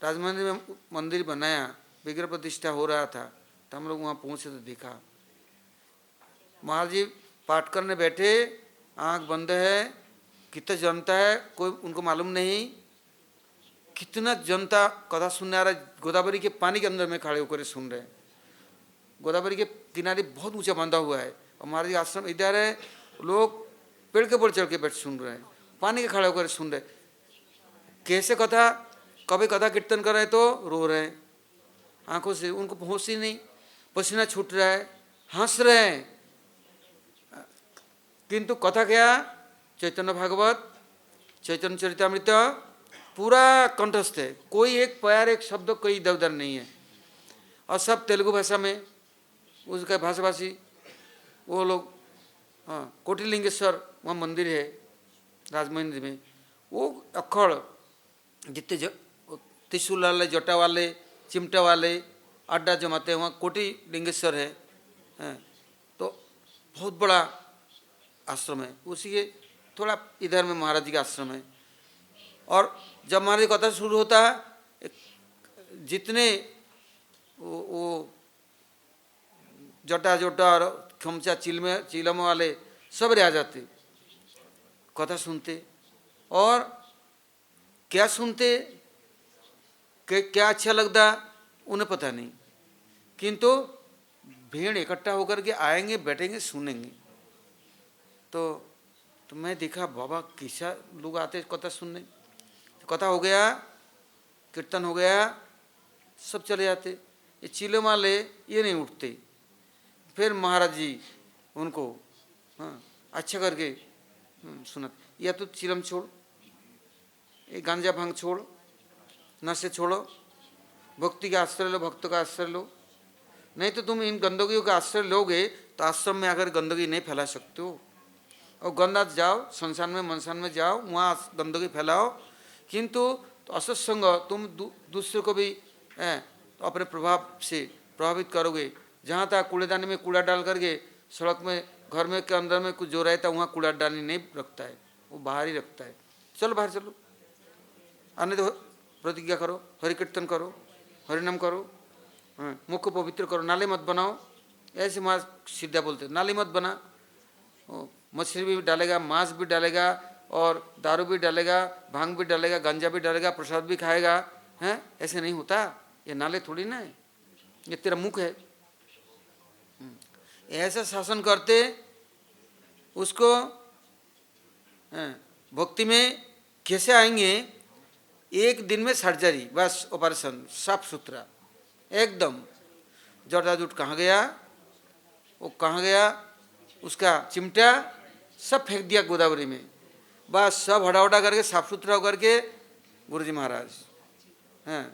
राजमंदिर में मंदिर बनाया, विग्रह प्रतिष्ठा हो रहा था, तो हम लोग वहाँ पहुँचे तो देखा महाराज जी पाठ करने बैठे, आँख बंद है, कितना जनता है कोई उनको मालूम नहीं, कितना जनता कथा सुनने आ रहा है, गोदावरी के पानी के अंदर में खड़े होकर सुन रहे हैं। गोदावरी के किनारे बहुत ऊंचा बांधा हुआ है और महाराज जी आश्रम इधर है, लोग पेड़ के ऊपर चढ़ के बैठ सुन रहे हैं, पानी के खड़े होकर सुन रहे। कैसे कथा, कभी कथा कीर्तन कर रहे तो रो रहे हैं आंखों से, उनको होश ही नहीं, पसीना छूट रहा है, हंस रहे हैं, किंतु कथा क्या, चैतन्य भागवत, चैतन्य चरितामृत पूरा कंठस्थ है, कोई एक प्यार एक शब्द कोई इधर उधर नहीं है, और सब तेलुगु भाषा में, उसका भाषाभाषी वो लोग। हाँ कोटिलिंगेश्वर वहाँ मंदिर है राजमंदिर में, वो अखड़ जितने त्रिशूल वाले, जटा वाले, चिमटा वाले अड्डा जमाते हैं, वहाँ कोटिलिंगेश्वर है, तो बहुत बड़ा आश्रम है। उसी के थोड़ा इधर में महाराज जी का आश्रम है। और जब महाराज जी कथा शुरू होता है, जितने वो जटा जोटा और खमचा चिलम वाले सब आ जाते, कथा सुनते, और क्या सुनते क्या अच्छा लगता उन्हें पता नहीं, किंतु भीड़ इकट्ठा होकर के आएंगे, बैठेंगे, सुनेंगे। तो मैं देखा बाबा किसा लोग आते कथा सुनने, कथा हो गया, कीर्तन हो गया, सब चले जाते। ये चिलम वाले ये नहीं उठते, फिर महाराज जी उनको अच्छा करके सुनाते, या तो चिलम छोड़, ये गांजा भांग छोड़, नशे छोड़ो, भक्ति का आश्रय लो, भक्तों का आश्रय लो, नहीं तो तुम इन गंदगियों का आश्रय लोगे तो आश्रम में आकर गंदगी नहीं फैला सकते हो। और गंदा जाओ संसान में मनसान में जाओ, वहाँ गंदगी फैलाओ, किंतु तो असत्संग तुम दूसरे को भी तो अपने प्रभाव से प्रभावित करोगे। जहाँ तक कूड़ेदानी में कूड़ा डाल करके, सड़क में घर में के अंदर में कुछ जो रहता है वहाँ कूड़ादानी नहीं रखता है, वो बाहर ही रखता है। चलो बाहर चलो, आने दो, प्रतिज्ञा करो, हरि कीर्तन करो, हरिनाम करो, मुख को पवित्र करो, नाली मत बनाओ। ऐसे माँ सीधा बोलते नाली मत बना, मछली भी डालेगा, मांस भी डालेगा, और दारू भी डालेगा, भांग भी डालेगा, गांजा भी डालेगा, प्रसाद भी खाएगा, हैं? ऐसे नहीं होता, ये नाले थोड़ी ना है, ये तेरा मुख है। ऐसा शासन करते उसको भक्ति में कैसे आएंगे। एक दिन में सर्जरी, बस ऑपरेशन, साफ सुथरा एकदम। जटा जुट कहाँ गया, वो कहाँ गया, उसका चिमटा सब फेंक दिया गोदावरी में, बस सब हटावटा करके साफ सुथरा होकर के गुरुजी महाराज, हैं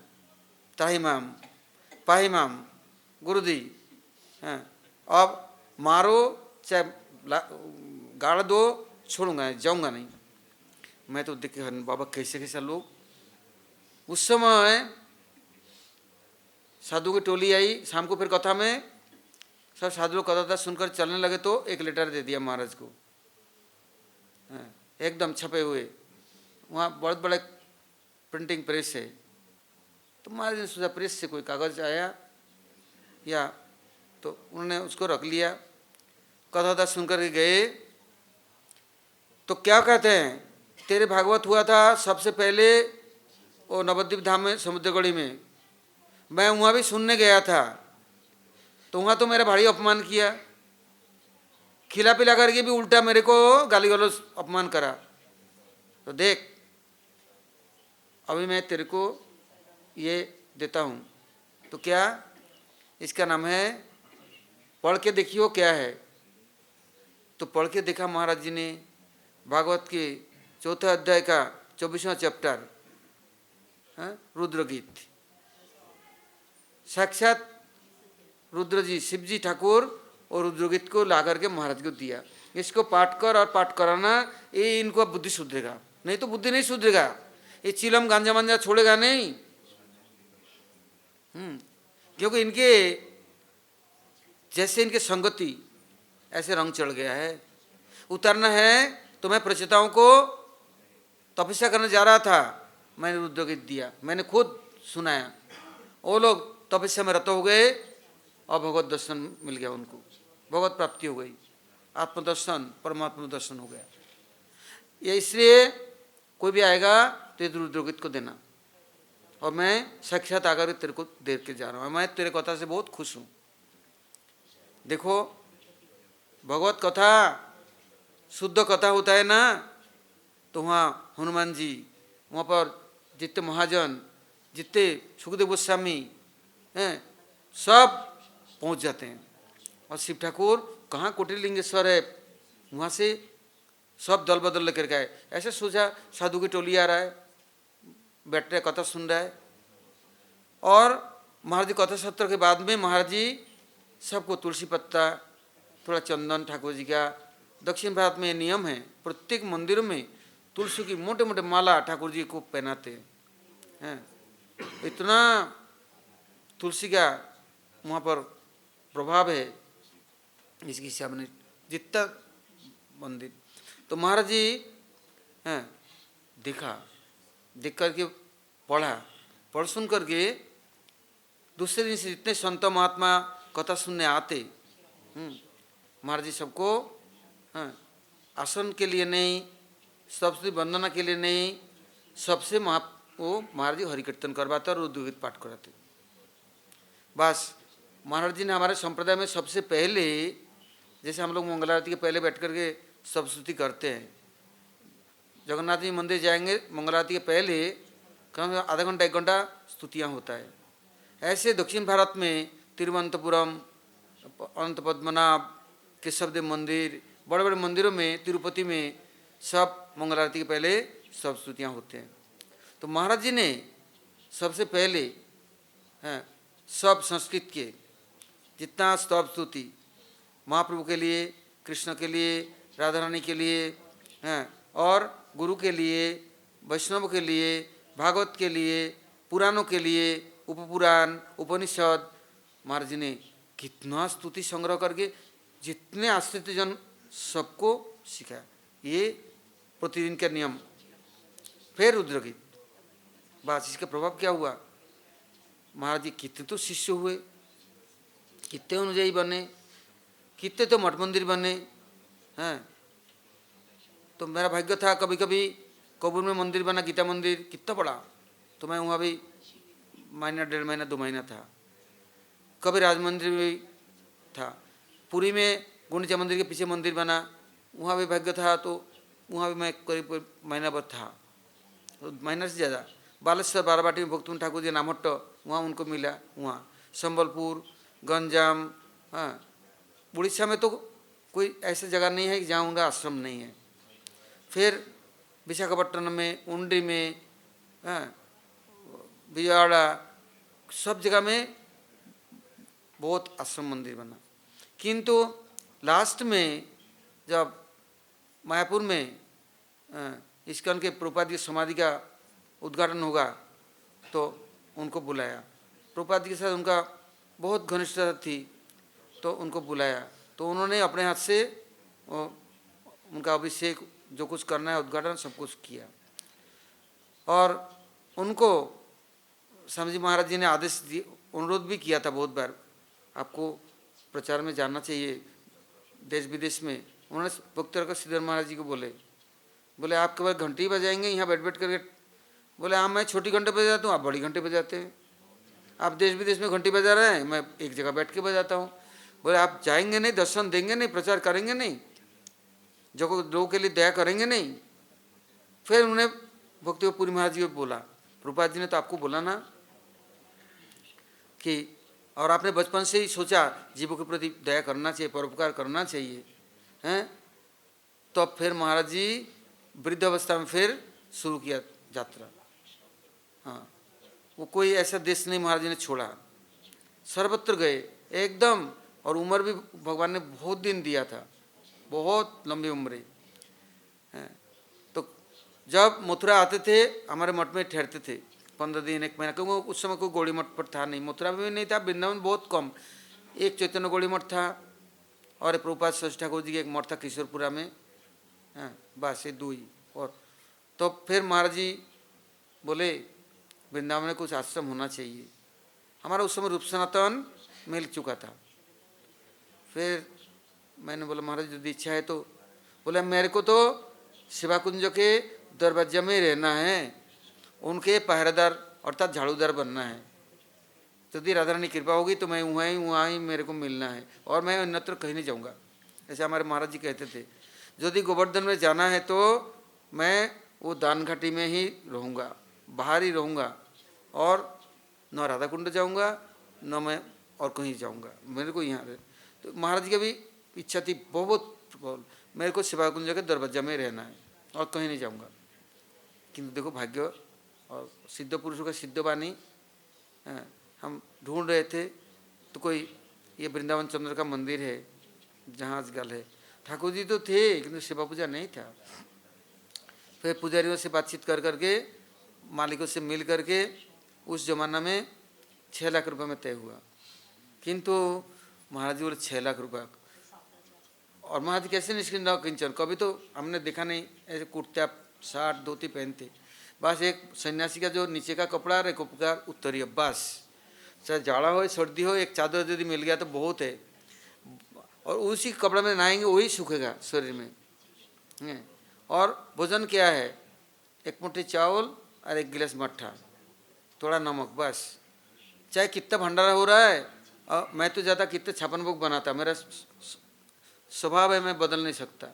ताहिमाम पाहिमाम गुरुजी, हैं अब मारो चाहे गाड़ दो, छोड़ूंगा जाऊंगा नहीं। मैं तो देखे बाबा कैसे कैसे लोग। उस समय साधु की टोली आई शाम को, फिर कथा में सब साधु लोग कथा सुनकर चलने लगे, तो एक लेटर दे दिया महाराज को, एकदम छपे हुए, वहाँ बहुत बड़ा प्रिंटिंग प्रेस है। तो महाराज ने सोचा प्रेस से कोई कागज आया या, तो उन्होंने उसको रख लिया। कथा सुनकर के गए तो क्या कहते हैं, तेरे भागवत हुआ था सबसे पहले वो नवद्वीप धाम में समुद्रगढ़ी में, मैं वहाँ भी सुनने गया था, तो वहाँ तो मेरा भारी अपमान किया, खिला पिला करके भी उल्टा मेरे को गाली गलौज अपमान करा। तो देख अभी मैं तेरे को ये देता हूँ, तो क्या, इसका नाम है, पढ़ के देखियो क्या है। तो पढ़ के देखा महाराज जी ने भागवत के 4 अध्याय का 24वां चैप्टर, रुद्र गीत। साक्षात रुद्र जी, शिव जी ठाकुर और रुद्र गीत को ला करके महाराज को दिया, इसको पाठ कर और पाठ कराना, ये इनको बुद्धि सुधरेगा, नहीं तो बुद्धि नहीं सुधरेगा। ये चिलम गांजा मांजा छोड़ेगा नहीं। क्योंकि इनके जैसे इनके संगति ऐसे रंग चढ़ गया है। उतरना है तो मैं प्रचेताओं को तपस्या करने जा रहा था, मैंने रुद्र गीत दिया, मैंने खुद सुनाया, वो लोग तपस्या में रत हो गए और भगवत दर्शन मिल गया उनको, भगवत प्राप्ति हो गई, आत्मदर्शन परमात्मा दर्शन हो गया। ये इसलिए कोई भी आएगा तो रुद्र गीत को देना, और मैं साक्षात आकर तेरे को दे के जा रहा हूँ, मैं तेरे कथा से बहुत खुश हूँ। देखो भगवत कथा शुद्ध कथा होता है ना, तो वहाँ हनुमान जी, वहाँ पर जितने महाजन, जितने सुखदेव गोस्वामी हैं, सब पहुँच जाते हैं। और शिव ठाकुर कहाँ कोटिलिंगेश्वर है, वहाँ से सब दल बदल लेकर के आए। ऐसे सोचा साधु की टोली आ रहा है, बैठ रहे कथा सुन रहा है, और महाराज जी कथा सत्र के बाद में महाराज जी सबको तुलसी पत्ता, थोड़ा चंदन ठाकुर जी का, दक्षिण भारत में ये नियम है, प्रत्येक मंदिर में तुलसी की मोटे मोटे माला ठाकुर जी को पहनाते हैं। इतना तुलसी का वहाँ पर प्रभाव है इसकी हिसाब ने जितना मंदिर। तो महाराज जी देखा, देख करके पढ़ा, पढ़ सुन करके दूसरे दिन से जितने संत महात्मा कथा सुनने आते, महाराज जी सबको आसन के लिए नहीं, सबसे वंदना के लिए नहीं, सबसे वो महाराज जी हरि कीर्तन करवाते और रुद्र गीत पाठ कराते। बस महाराज जी ने हमारे संप्रदाय में सबसे पहले, जैसे हम लोग मंगल आरती के पहले बैठ करके सब स्तुति करते हैं, जगन्नाथ जी मंदिर जाएंगे मंगल आरती के पहले कम आधा घंटा 1 घंटा स्तुतियाँ होता है। ऐसे दक्षिण भारत में तिरुवनंतपुरम, अनंत पद्मनाभ, केशवदेव मंदिर, बड़े बड़े मंदिरों में, तिरुपति में सब मंगल आरती के पहले सब स्तुतियाँ होते हैं। तो महाराज जी ने सबसे पहले सब संस्कृत के जितना स्तव स्तुति महाप्रभु के लिए, कृष्ण के लिए, राधा रानी के लिए और गुरु के लिए, वैष्णव के लिए, भागवत के लिए, पुराणों के लिए, उपपुराण, उपनिषद, महाराज जी ने कितना स्तुति संग्रह करके जितने आश्रित जन सबको सिखाया। ये प्रतिदिन का नियम। फिर रुद्र गीत, बस इसका प्रभाव क्या हुआ, महाराज जी कितने तो शिष्य हुए, कितने अनुयायी बने, कितने तो मठ मंदिर बने हैं। तो मेरा भाग्य था, कभी कभी कबूर में मंदिर बना, गीता मंदिर कितना बड़ा, तो मैं वहाँ भी महीना 1.5 महीना 2 महीना था। कभी राज मंदिर में था, पुरी में गुंडीचा मंदिर के पीछे मंदिर बना, वहाँ भी भाग्य था, तो वहाँ भी मैं करीब महीना भर था, तो महीना से ज़्यादा। बालेश्वर बाराबाटी में भक्तुन ठाकुर जी नामहट्ट, वहाँ उनको मिला। वहाँ संबलपुर, गंजाम, उड़ीसा में तो कोई ऐसी जगह नहीं है कि जहाँ उनका आश्रम नहीं है। फिर विशाखापट्टनम में, उंडी में, विजयवाड़ा, सब जगह में बहुत आश्रम मंदिर बना। किंतु लास्ट में जब मायापुर में इस्कॉन के प्रभुपाद की समाधि का उद्घाटन होगा तो उनको बुलाया। प्रभुपाद के साथ उनका बहुत घनिष्ठता थी, तो उनको बुलाया, तो उन्होंने अपने हाथ से उनका अभिषेक, जो कुछ करना है, उद्घाटन सब कुछ किया। और उनको स्वामी जी महाराज जी ने आदेश दिए, अनुरोध भी किया था बहुत बार, आपको प्रचार में जाना चाहिए देश विदेश में। उन्होंने भक्त रखकर श्रीधर महाराज जी को बोले आप केवल घंटी बजाएंगे यहाँ बैठ बैठ करके? बोले हाँ, मैं छोटी घंटे बजाता हूँ, आप बड़ी घंटे बजाते हैं। आप देश विदेश में घंटी बजा रहे हैं, मैं एक जगह बैठ के बजाता हूँ। बोले आप जाएंगे नहीं, दर्शन देंगे नहीं, प्रचार करेंगे नहीं, जो लोगों के लिए दया करेंगे नहीं? फिर उन्होंने भक्तिपुरी महाराज जी को बोला, प्रभुपाद जी ने तो आपको बोला ना कि, और आपने बचपन से ही सोचा जीवों के प्रति दया करना चाहिए, परोपकार करना चाहिए, हैं? तो अब फिर महाराज जी वृद्ध अवस्था में फिर शुरू किया यात्रा। हाँ, वो कोई ऐसा देश नहीं महाराज जी ने छोड़ा, सर्वत्र गए एकदम। और उम्र भी भगवान ने बहुत दिन दिया था, बहुत लंबी उम्र है। तो जब मथुरा आते थे हमारे मठ में ठहरते थे 15 दिन 1 महीना, क्योंकि उस समय कोई गौड़ी मठ पर था नहीं, मथुरा में भी नहीं था, वृंदावन बहुत कम। एक चैतन्य गौड़ी मठ था और एक प्रभुपाद सरस्वती ठाकुर जी का एक मठ था किशोरपुरा में, हाँ बस ये 2 ही। और तो फिर महाराज जी बोले वृंदावन में कुछ आश्रम होना चाहिए। हमारा उस समय रूप सनातन मिल चुका था। फिर मैंने बोला महाराज यदि इच्छा है तो, बोले मेरे को तो शिवा कुंज के दरवाजे में रहना है, उनके पहरेदार अर्थात झाड़ूदार बनना है। यदि राधा रानी कृपा होगी तो मैं वहाँ ही मेरे को मिलना है, और मैं अन्यत्र कहीं नहीं जाऊँगा। ऐसे हमारे महाराज जी कहते थे। यदि गोवर्धन में जाना है तो मैं वो दान घाटी में ही रहूँगा, बाहर ही रहूँगा, और न राधा कुंड जाऊँगा न मैं और कहीं जाऊँगा, मेरे को यहाँ रहे। तो महाराज जी की भी इच्छा थी बहुत, मेरे को शिवा कुंज के दरवाजा में रहना है और कहीं नहीं जाऊँगा। किंतु देखो भाग्य और सिद्ध पुरुषों का सिद्ध वाणी, हम ढूंढ रहे थे तो कोई ये वृंदावन चंद्र का मंदिर है जहाँ आजकल है। ठाकुर जी तो थे किंतु शिवा पूजा नहीं था। फिर पुजारियों से बातचीत कर करके, मालिकों से मिल करके उस जमाना में 6 लाख रुपए में तय हुआ। किंतु महाराज जी बोले 6 लाख रुपया, और महाराज कैसे निष्किंद किंचन, कभी तो हमने देखा नहीं ऐसे कुर्ता शर्ट धोती पहनते, बस एक सन्यासी का जो नीचे का कपड़ा और एक का उत्तरीय, बस चाहे जाड़ा हो सर्दी हो, एक चादर यदि मिल गया तो बहुत है। और उसी कपड़े में नहाएंगे वही सूखेगा शरीर में। और भोजन क्या है, 1 मुट्ठी चावल और 1 गिलास मट्ठा, थोड़ा नमक, बस। चाहे कितना भंडारा हो रहा है, और मैं तो ज़्यादा कितने 56 भोग बनाता, मेरा स्वभाव है, मैं बदल नहीं सकता।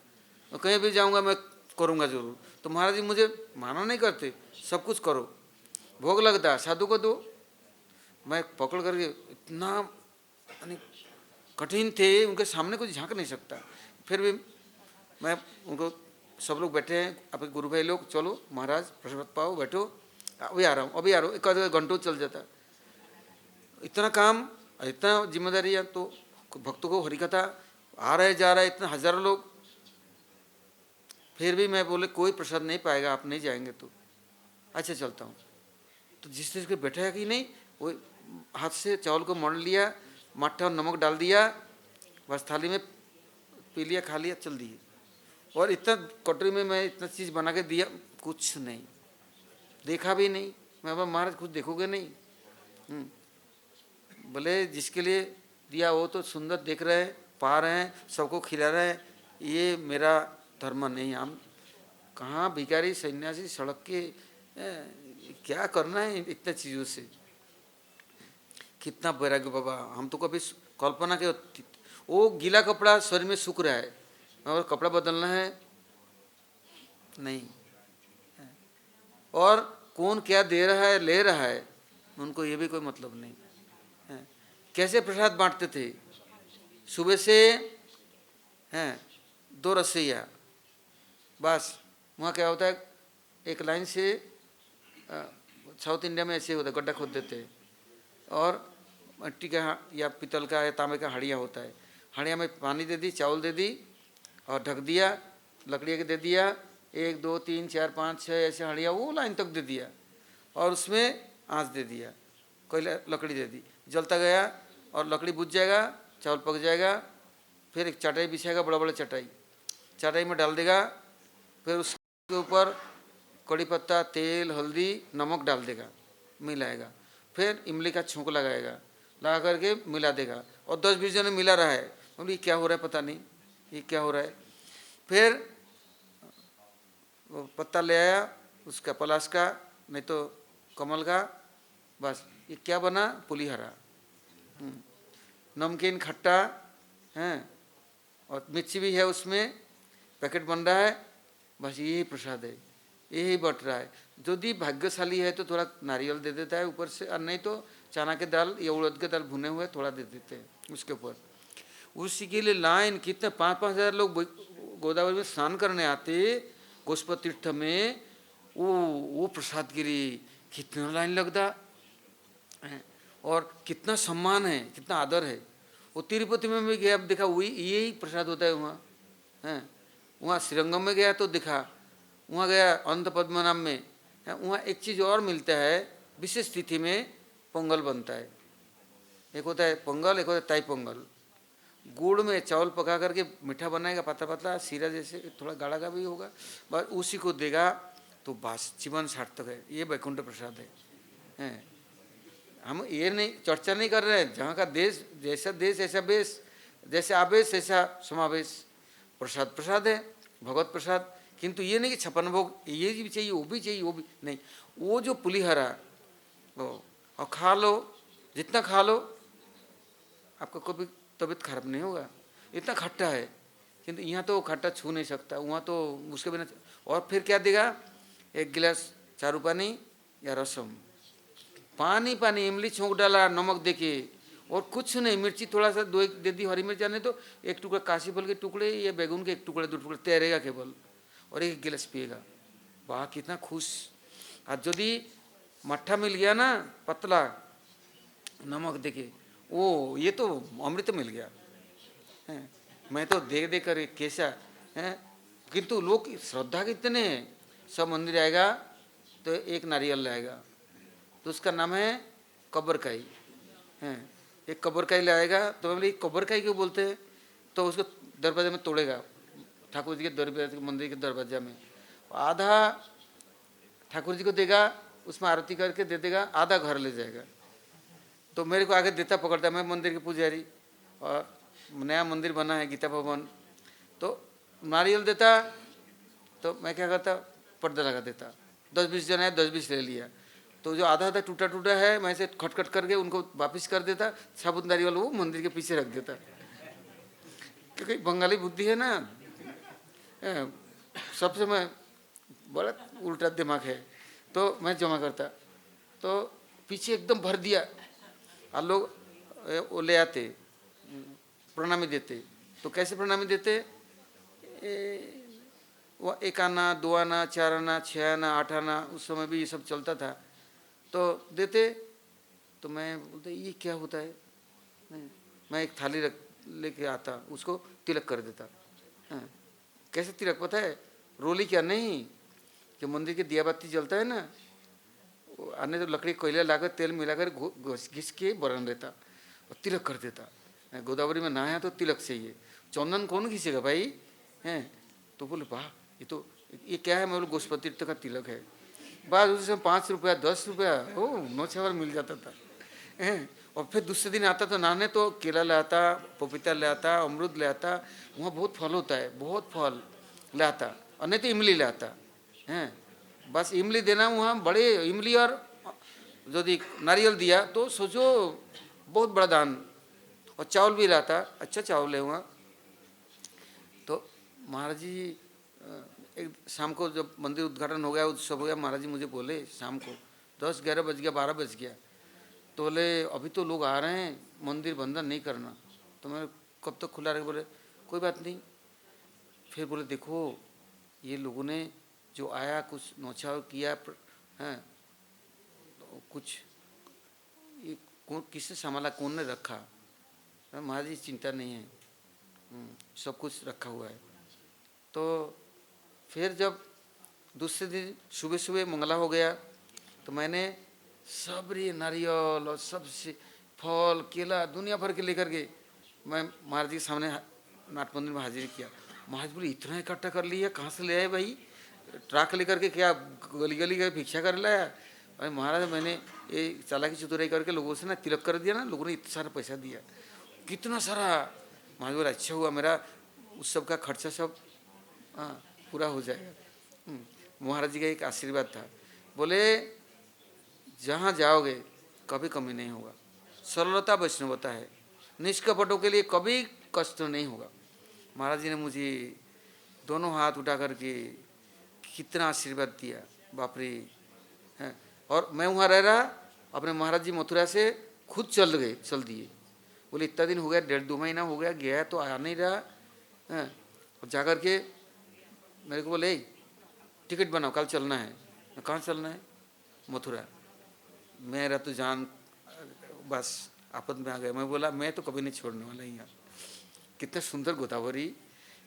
और कहीं भी जाऊंगा मैं करूंगा जरूर। तो महाराज जी मुझे माना नहीं करते, सब कुछ करो, भोग लगता साधु को दो। मैं पकड़ करके इतना कठिन थे, उनके सामने कुछ झांक नहीं सकता। फिर भी मैं उनको, सब लोग बैठे हैं आपके गुरु भाई लोग, चलो महाराज प्रसाद पाओ, बैठो, अभी आ रहा हूँ अभी आ रहा हूँ, एक आध घंटों चल जाता। इतना काम, इतना जिम्मेदारी है। तो भक्तों को हरिकथा आ रहे जा रहा है, इतने हजारों लोग। फिर भी मैं बोले कोई प्रसाद नहीं पाएगा, आप नहीं जाएंगे तो अच्छा चलता हूँ। तो जिस चीज़ के बैठा है कि नहीं, वो हाथ से चावल को मोड़ लिया, मट्ठा और नमक डाल दिया, बस थाली में पी लिया, खा लिया, चल दिए। और इतना कटोरी में मैं इतना चीज़ बना के दिया, कुछ नहीं देखा भी नहीं। मैं बोला महाराज कुछ देखोगे नहीं? बोले जिसके लिए दिया वो तो सुंदर देख रहे हैं, पा रहे हैं, सबको खिला रहे हैं, ये मेरा धर्म नहीं। हम कहाँ भिखारी सन्यासी सड़क के क्या करना है इतने चीज़ों से। कितना वैराग्य बाबा, हम तो कभी कल्पना के, वो गीला कपड़ा शरीर में सूख रहा है और कपड़ा बदलना है नहीं, और कौन क्या दे रहा है ले रहा है उनको ये भी कोई मतलब नहीं है। कैसे प्रसाद बांटते थे, सुबह से हैं 2 रसोइया, बस। वहाँ क्या होता है, एक लाइन से साउथ इंडिया में ऐसे होता है, गड्ढा खोद देते हैं और मिट्टी का या पीतल का या तांबे का हाड़िया होता है, हाड़िया में पानी दे दी, चावल दे दी और ढक दिया, लकड़ी के दे दिया, 1 2 3 4 5 6 ऐसे हाड़िया वो लाइन तक दे दिया, और उसमें आँच दे दिया, कोई लकड़ी दे दी, जलता गया और लकड़ी बुझ जाएगा, चावल पक जाएगा। फिर एक चटाई बिछाएगा, बड़ा बड़ा चटाई में डाल देगा, फिर उसके ऊपर कड़ी पत्ता, तेल, हल्दी, नमक डाल देगा, मिलाएगा, फिर इमली का छौंक लगाएगा, लगा करके मिला देगा। और 10-20 जन मिला रहा है, बोले ये क्या हो रहा है, पता नहीं ये क्या हो रहा है। फिर वो पत्ता ले आया उसका, पलाश का नहीं तो कमल का, बस ये क्या बना, पुलिहरा, नमकीन खट्टा हैं, और मिर्ची भी है उसमें, पैकेट बन रहा है, बस यही प्रसाद है, यही बट रहा है। यदि भाग्यशाली है तो थोड़ा नारियल दे देता है ऊपर से, और नहीं तो चना के दाल या उड़द के दाल भुने हुए थोड़ा दे देते हैं उसके ऊपर। उसी के लिए लाइन कितने 5-5 हज़ार लोग गोदावरी में स्नान करने आते गोस्पत तीर्थ में, वो प्रसाद गिरी, कितना लाइन लगता है और कितना सम्मान है, कितना आदर है। वो तिरुपति में भी गया, देखा वही यही प्रसाद होता है वहाँ हैं। वहाँ श्रीरंगम में गया तो दिखा, वहाँ गया अनंत पद्मनाभ में, वहाँ एक चीज़ और मिलता है, विशेष तिथि में पोंगल बनता है। एक होता है पोंगल, एक होता है ताई पोंगल। गुड़ में चावल पका करके मीठा बनाएगा, पतला पतला सीरा जैसे, थोड़ा गाढ़ा का भी होगा, बस उसी को देगा तो बस जीवन सार्थक है। ये वैकुंठ प्रसाद है। हम ये नहीं चर्चा नहीं कर रहे हैं, जहाँ का देश देश ऐसा बेस, जैसे आवेश ऐसा समावेश। प्रसाद प्रसाद है, भगवत प्रसाद। किंतु ये नहीं कि 56 भोग ये भी चाहिए, वो भी चाहिए, वो भी नहीं। वो जो पुलिहरा और खा लो, जितना खा लो आपका कभी तबीयत खराब नहीं होगा, इतना खट्टा है। किंतु यहाँ तो खट्टा छू नहीं सकता, वहाँ तो उसके बिना। और फिर क्या देगा, एक गिलास चारू पानी या रसम, पानी पानी, इमली छोंक डाला नमक देके, और कुछ नहीं, मिर्ची थोड़ा सा दो एक दे दी, हरी मिर्च जाने तो एक टुकड़ा काशी फल के टुकड़े या बैगुन के एक टुकड़े 2 टुकड़े तैरेगा केवल, और एक गिलास पिएगा। वाह कितना खुश। आज यदि मट्ठा मिल गया ना पतला नमक देके, ओ ये तो अमृत मिल गया है। मैं तो देख देख कर कैसा है। किंतु लोग श्रद्धा कितने हैं। सब मंदिर आएगा तो एक नारियल लाएगा, तो उसका नाम है कब्बरकाई है। एक कब्बरकाई लाएगा तो बोले कब्बरकाई क्यों बोलते हैं, तो उसको दरवाजे में तोड़ेगा, ठाकुर जी के दरवाजे, मंदिर के दरवाजा में। आधा ठाकुर जी को देगा, उसमें आरती करके दे देगा, आधा घर ले जाएगा। तो मेरे को आगे देता पकड़ता, मैं मंदिर के पुजारी और नया मंदिर बना है गीता भवन, तो नारियल देता, तो मैं क्या करता, पर्दा लगा देता। 10-20 जन है, 10-20 ले लिया, तो जो आधा आधा टूटा टूटा है मैं से खटखट करके उनको वापिस कर देता, साबुत नारियल वो मंदिर के पीछे रख देता। क्योंकि बंगाली बुद्धि है ना, सबसे मैं बड़ा उल्टा दिमाग है, तो मैं जमा करता, तो पीछे एकदम भर दिया, और लोग वो ले आते, प्रणामी देते। तो कैसे प्रणामी देते, वो 1 आना 2 आना 4 आना 6 आना 8 आना, उस समय भी ये सब चलता था, तो देते। तो मैं बोलते ये क्या होता है, मैं एक थाली रख लेके आता, उसको तिलक कर देता। कैसे तिलक पता है, रोली क्या नहीं, जो मंदिर के दिया बाती जलता है ना, आने तो लकड़ी कोयला लाकर तेल मिलाकर घिस के बरन देता और तिलक कर देता। गोदावरी में नहाया तो तिलक चाहिए, चंदन कौन घिसेगा भाई हैं। तो बोले वाह ये क्या है, मैं बोले गोस्पति तीर्थ का तिलक है। बाद उसमें 5 रुपया 10 रुपया ओ नौछावर मिल जाता था हैं। और फिर दूसरे दिन आता तो नहाने, तो केला लाता, पपीता लाता, अमरूद लाता, वहाँ बहुत फल होता है, बहुत फल लाता, और नहीं तो इमली लाता हैं। बस इमली देना, वहाँ बड़े इमली और यदि नारियल दिया तो सोचो बहुत बड़ा दान। और चावल भी लाता, अच्छा चावल है वहाँ। तो महाराज जी एक शाम को जब मंदिर उद्घाटन हो गया, उत्सव हो गया, महाराज जी मुझे बोले शाम को 10-11 बज गया, 12 बज गया, तो बोले अभी तो लोग आ रहे हैं, मंदिर बंधन नहीं करना। तो मैं कब तक खुला रहे, बोले कोई बात नहीं। फिर बोले देखो ये लोगों ने जो आया कुछ नौछावर किया हैं, तो कुछ ये कौन किससे संभाला, कौन ने रखा। महाराज जी चिंता नहीं है, सब कुछ रखा हुआ है। तो फिर जब दूसरे दिन सुबह सुबह मंगला हो गया, तो मैंने सबरी नारियल और सब फल केला दुनिया भर के लेकर के मैं महाराज जी के सामने नाट मंदिर में हाजिर किया। महाराज बोले इतना इकट्ठा कर लिया, कहाँ से ले आए भाई, ट्रक लेकर के, क्या गली गली का भिक्षा कर लाया। अरे महाराज मैंने ये चालाकी चतुराई करके लोगों से ना तिलक कर दिया ना, लोगों ने इतना सारा पैसा दिया, कितना सारा। महाराज बोले अच्छा हुआ, मेरा उस सब का खर्चा सब पूरा हो जाएगा। महाराज जी का एक आशीर्वाद था, बोले जहाँ जाओगे कभी कमी नहीं होगा, सरलता वैष्णवता है, निष्कपटों के लिए कभी कष्ट नहीं होगा। महाराज जी ने मुझे दोनों हाथ उठा करके कितना आशीर्वाद दिया, बाप रे हैं। और मैं वहाँ रह रहा, अपने महाराज जी मथुरा से खुद चल दिए। बोले इतना दिन हो गया, 1.5-2 महीना हो गया, गया तो आ नहीं रहा हैं। और जा कर के मेरे को बोले टिकट बनाओ, कल चलना है। कहाँ चलना है? मथुरा। मेरा तो जान बस आपद में आ गया। मैं बोला मैं तो कभी नहीं छोड़ने वाला यहाँ। कितना सुंदर गोदावरी,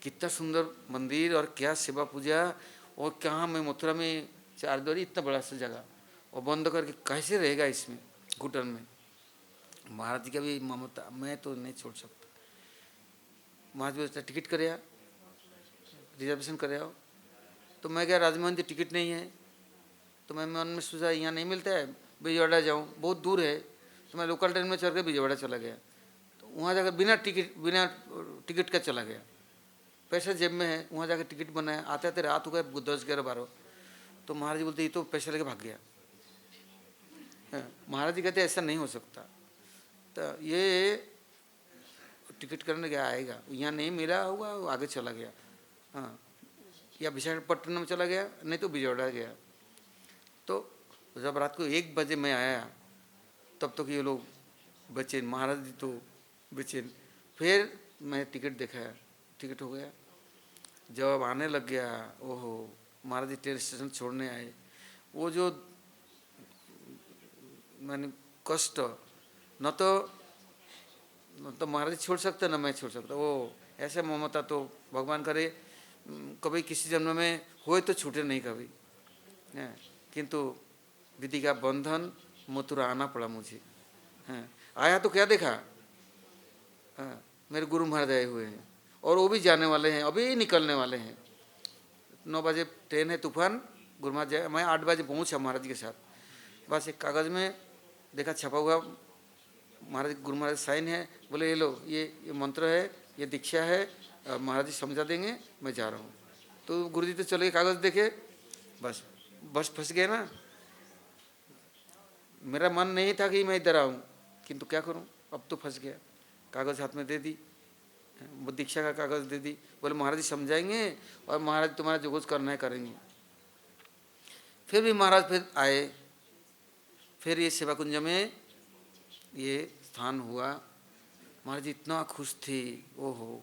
कितना सुंदर मंदिर और क्या सेवा पूजा, और कहाँ मैं मथुरा में चारद्वारी इतना बड़ा सा जगह और बंद करके कैसे रहेगा इसमें घुटन में। महाराज जी का भी ममता, मैं तो नहीं छोड़ सकता। महाराज जी टिकट करे आओ, रिजर्वेशन करे आओ। तो मैं क्या, राजमोहन जी टिकट नहीं है। तो मैं मन में सोचा यहाँ नहीं मिलता है, विजयवाड़ा जाऊँ, बहुत दूर है। तो मैं लोकल ट्रेन में चढ़ के विजयवाड़ा चला गया। तो वहाँ जाकर बिना टिकट का चला गया। पैसा जेब में है, वहाँ जाकर टिकट बनाया। आते आते रात हो गए 10-11-12। तो महाराज जी बोलते ये तो पैसा लेके भाग गया। महाराज जी कहते ऐसा नहीं हो सकता। तो ये टिकट करने गया आएगा, यहाँ नहीं मिला होगा, आगे चला गया। हाँ, या विशाखापट्टनम चला गया, नहीं तो विजयवाड़ा गया। तो जब रात को 1 बजे मैं आया, तब तक ये लोग बेचैन, महाराज जी तो बेचैन। फिर मैं टिकट दिखाया, टिकट हो गया। जब आने लग गया, ओहो, महाराज जी ट्रेन स्टेशन छोड़ने आए। वो जो मैंने कष्ट, न तो महाराज छोड़ सकते न मैं छोड़ सकता। वो ऐसे ममता तो भगवान करे कभी किसी जन्म में होए तो छूटे नहीं कभी। किंतु विधि का बंधन, मथुरा आना पड़ा मुझे। आया तो क्या देखा, मेरे गुरु महाराज आए हुए हैं और वो भी जाने वाले हैं, अभी निकलने वाले हैं। 9 बजे ट्रेन है तूफान, गुरु महाराज जाए। मैं 8 बजे पहुँचा महाराज के साथ। बस एक कागज़ में देखा छपा हुआ, महाराज गुरु महाराज साइन है। बोले ये लो, ये मंत्र है, ये दीक्षा है, महाराज जी समझा देंगे, मैं जा रहा हूँ। तो गुरु जी तो चले गए, कागज़ देखे, बस फंस गए ना। मेरा मन नहीं था कि मैं इधर आऊँ, किंतु क्या करूँ, अब तो फंस गया। कागज़ हाथ में दे दी, वो दीक्षा का कागज़ दे दी। बोले महाराज जी समझाएंगे और महाराज तुम्हारा जो कुछ करना है करेंगे। फिर भी महाराज फिर आए। फिर ये सेवा कुंज में ये स्थान हुआ। महाराज जी इतना खुश थे, ओहो,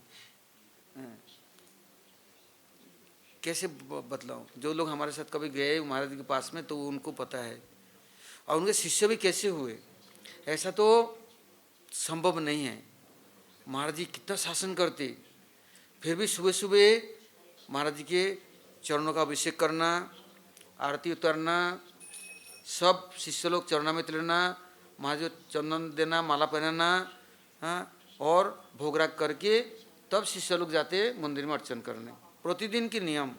कैसे बतलाऊं। जो लोग हमारे साथ कभी गए महाराज जी के पास में, तो उनको पता है। और उनके शिष्य भी कैसे हुए, ऐसा तो संभव नहीं है। महाराज जी कितना शासन करते, फिर भी सुबह सुबह महाराज जी के चरणों का अभिषेक करना, आरती उतारना, सब शिष्य लोग चरणामृत लेना, महाराज जी चंदन देना, माला पहनाना, हाँ, और भोग राग करके तब शिष्य लोग जाते मंदिर में अर्चन करने। प्रतिदिन की नियम।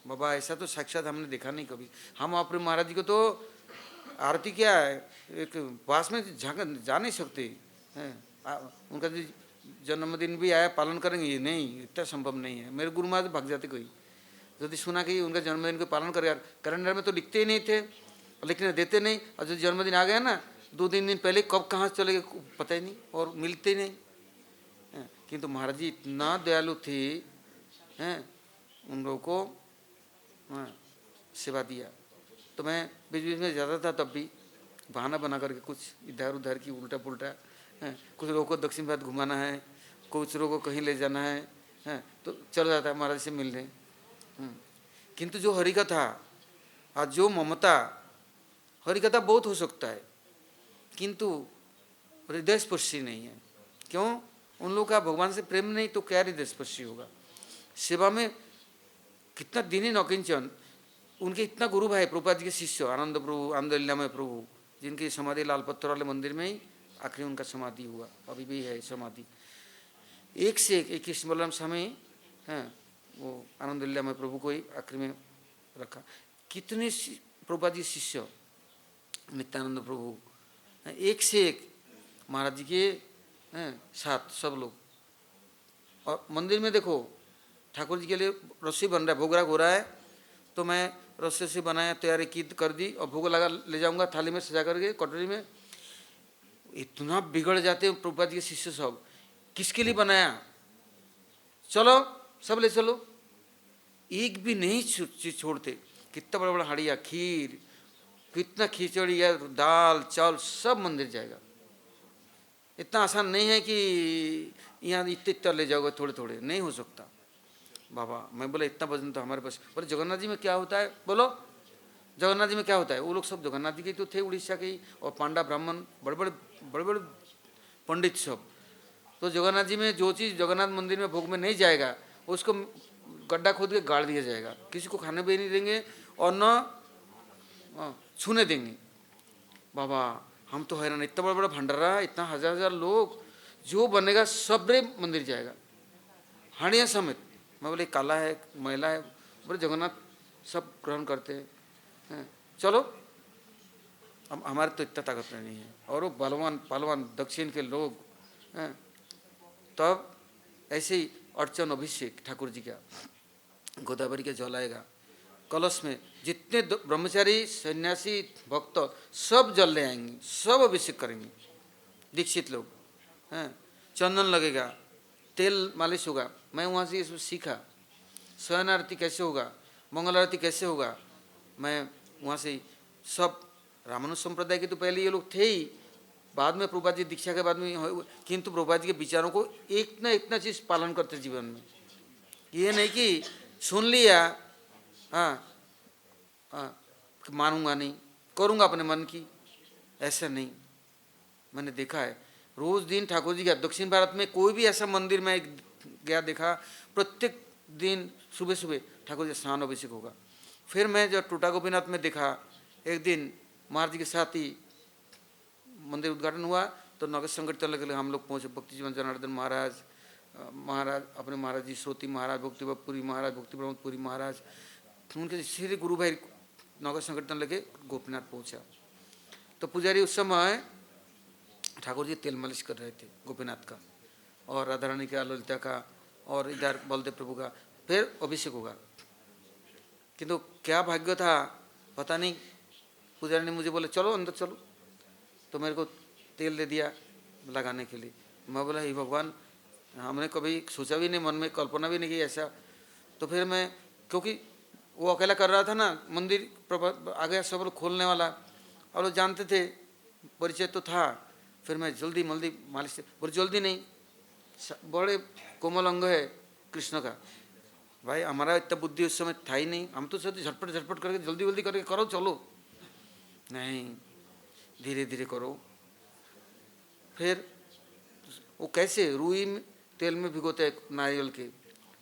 बाबा ऐसा तो साक्षात हमने देखा नहीं कभी। हम अपने महाराज जी को तो आरती क्या है, एक पास में जा नहीं सकते हैं। उनका जन्मदिन भी आया पालन करेंगे, ये नहीं, इतना संभव नहीं है। मेरे गुरु महाराज भाग जाते कोई, यदि सुना कि उनका जन्मदिन को पालन करेगा। कैलेंडर में तो लिखते ही नहीं थे, लिखने देते नहीं। और जो जन्मदिन आ गया ना, 2-3 दिन पहले कब कहाँ चले गए पता ही नहीं, और मिलते ही नहीं। किंतु महाराज जी इतना दयालु थे, हैं, उन लोगों को सेवा दिया। तो मैं बीच बीच में जाता था, तब भी बहाना बना करके कुछ इधर उधर की उल्टा पुल्टा, कुछ लोगों को दक्षिण भारत घुमाना है, कुछ लोगों को कहीं ले जाना है, तो चल जाता है महाराज से मिलने। किंतु जो हरिकथा और जो ममता, हरिकथा बहुत हो सकता है किंतु हृदय स्पर्शी नहीं है। क्यों? उन लोगों का भगवान से प्रेम नहीं, तो क्या हृदय स्पर्शी होगा। सेवा में कितना दिन नौकिंचन, उनके इतना गुरु भाई प्रभुपाद जी के शिष्य आनंद प्रभु, आनंद लीलामय प्रभु, जिनकी समाधि लाल पत्थर वाले मंदिर में ही आखिरी उनका समाधि हुआ, अभी भी है समाधि। एक से एक कृष्ण बलराम स्वामी हैं, वो आनंद लीलामय प्रभु को ही आखिरी में रखा। कितने प्रभुपाद जी शिष्य, नित्यानंद प्रभु, एक से एक महाराज जी के साथ सब लोग। और मंदिर में देखो ठाकुर जी के लिए रस्सी बन रहा है, भोग राग हो रहा है, तो मैं रस्सी से बनाया, तैयारी की कर दी, और भोग लगा ले जाऊंगा थाली में सजा करके कटोरी में। इतना बिगड़ जाते हैं प्रभुपाद जी के शिष्य सब, किसके लिए बनाया, चलो सब ले चलो, एक भी नहीं छोड़ते। कितना बड़ा बड़ा हाड़िया खीर, कितना खिचड़ी या दाल चावल सब मंदिर जाएगा। इतना आसान नहीं है कि यहाँ इतना ले जाओगे थोड़े थोड़े, नहीं हो सकता। बाबा मैं बोला इतना वजन तो हमारे पास। बोले जगन्नाथ जी में क्या होता है, बोलो जगन्नाथ जी में क्या होता है। वो लोग सब जगन्नाथ जी के तो थे, उड़ीसा के ही, और पांडा ब्राह्मण बड़े बड़े पंडित सब। तो जगन्नाथ जी में जो चीज़ जगन्नाथ मंदिर में भोग में नहीं जाएगा उसको गड्ढा खोद के गाड़ दिया जाएगा, किसी को खाने भी नहीं देंगे और न छूने देंगे। बाबा हम तो हैरान, इतना बड़ा बड़ा भंडारा, इतना हजार हजार लोग, जो बनेगा सबरे मंदिर जाएगा, हाड़िया समेत। मैं बोले काला है महिला है, बोले जगन्नाथ सब ग्रहण करते हैं। चलो अब हमारे तो इतना ताकत नहीं है, और वो बलवान पहलवान दक्षिण के लोग हैं। तब ऐसे ही अर्चन अभिषेक ठाकुर जी का गोदावरी का जल आएगा कलश में, जितने ब्रह्मचारी सन्यासी भक्त सब जल ले आएंगे, सब अभिषेक करेंगे दीक्षित लोग हैं। चंदन लगेगा, तेल मालिश होगा। मैं वहाँ से ये सीखा, शयन आरती कैसे होगा, मंगल आरती कैसे होगा, मैं वहाँ से सब। रामानुज संप्रदाय के तो पहले ये लोग थे ही, बाद में प्रभुपाद जी दीक्षा के बाद में, किंतु प्रभुपाद जी के विचारों को एक ना चीज़ पालन करते जीवन में। ये नहीं कि सुन लिया हाँ मानूंगा नहीं, करूंगा अपने मन की, ऐसा नहीं। मैंने देखा है रोज दिन ठाकुर जी का, दक्षिण भारत में कोई भी ऐसा मंदिर में गया देखा, प्रत्येक दिन सुबह सुबह ठाकुर जी स्नान अभिषेक होगा। फिर मैं जब टूटा गोपीनाथ में देखा, एक दिन महाराज जी के साथ ही मंदिर उद्घाटन हुआ, तो नगर संगठन लगे हम लोग पहुँचे, भक्ति जीवन जनार्दन महाराज, अपने महाराज जी श्रोति महाराज, भक्ति पुरी महाराज, भक्ति ब्रह्मपुरी महाराज, उनके सीधे गुरु भाई नगर संगठन लेके गोपीनाथ पहुंचा। तो पुजारी उस समय ठाकुर जी तेल मालिश कर रहे थे गोपीनाथ का, और राधा रानी का, ललिता का, और इधर बलदेव प्रभु का। फिर अभिषेक होगा। किंतु क्या भाग्य था पता नहीं, पुजारी ने मुझे बोले चलो अंदर चलो, तो मेरे को तेल दे दिया लगाने के लिए। मैं बोला हे भगवान, हमने कभी सोचा भी नहीं, मन में कल्पना भी नहीं की ऐसा। तो फिर मैं, क्योंकि वो अकेला कर रहा था ना, मंदिर आ गया सब लोग खोलने वाला, और लोग जानते थे, परिचय तो था। फिर मैं जल्दी मालिश से, बोले जल्दी नहीं, बड़े कोमल अंग है कृष्ण का। भाई हमारा इतना बुद्धि उस समय था ही नहीं, हम तो सोचते झटपट झटपट करके जल्दी करके करो चलो, नहीं धीरे धीरे करो। फिर वो कैसे रुई में तेल में भिगोते हैं नारियल के,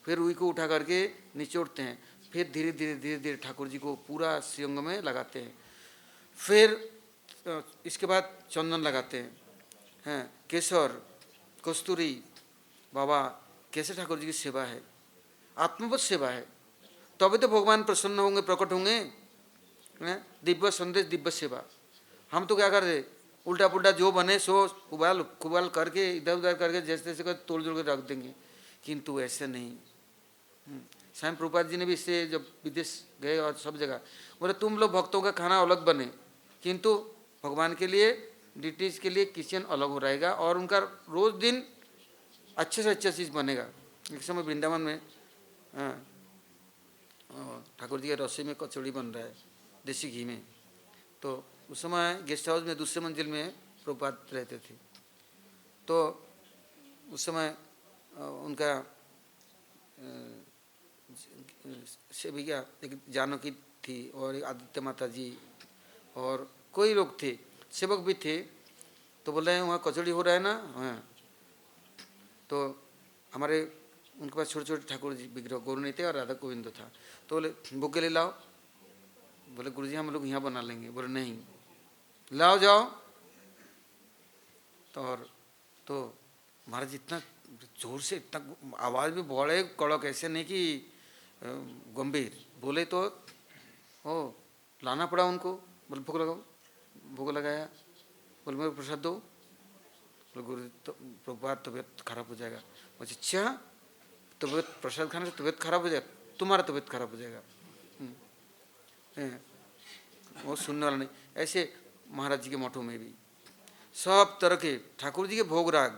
फिर रुई को उठा करके निचोड़ते हैं, फिर धीरे धीरे ठाकुर जी को पूरा श्रीअंग में लगाते हैं। फिर इसके बाद चंदन लगाते हैं, केसर कस्तूरी। बाबा कैसे ठाकुर जी की सेवा है, आत्मवत सेवा है, तभी तो भगवान प्रसन्न होंगे, प्रकट होंगे। दिव्य संदेश, दिव्य सेवा। हम तो क्या करते, उल्टा पुल्टा जो बने सो उबाल करके इधर उधर करके जैसे तैसे कर तोड़ जोड़ के रख देंगे, किंतु ऐसे नहीं। स्वामी प्रभुपाद जी ने भी इससे जब विदेश गए और सब जगह बोले तुम लोग भक्तों का खाना अलग बने, किंतु भगवान के लिए डिटीज के लिए किचन अलग हो रहेगा, और उनका रोज दिन अच्छे से अच्छा चीज़ बनेगा। एक समय वृंदावन में ठाकुर जी के रसोई में कचौड़ी बन रहा है देसी घी में। तो उस समय गेस्ट हाउस में दूसरे मंजिल में प्रभुपाद रहते थे। तो उस समय उनका सेविका एक जानकी थी, और एक आदित्य माता जी, और कोई लोग थे, सेवक भी थे। तो बोल रहे हैं वहाँ कचौड़ी हो रहा है ना। हाँ, तो हमारे उनके पास छोटे छोटे ठाकुर जी विग्रह गौर नहीं थे और राधा गोविंद था। तो बोले बुके ले लाओ। बोले गुरुजी हम लोग यहाँ बना लेंगे। बोले नहीं, लाओ जाओ। तो महाराज इतना जोर से, इतना आवाज़ भी बड़े कड़क, ऐसे नहीं कि गंभीर बोले, तो ओ लाना पड़ा उनको। बोले भोग लगाओ, भोग लगाया। बोले मेरे प्रसाद दो। बोले गुरु तो प्रभुपाद तबीयत खराब हो जाएगा। बोले अच्छा, तबीयत प्रसाद खाने से तबीयत खराब हो जाएगा, तुम्हारा तबीयत खराब हो जाएगा। वो सुनने वाला नहीं। ऐसे महाराज जी के मठों में भी सब तरह के ठाकुर जी के भोग राग,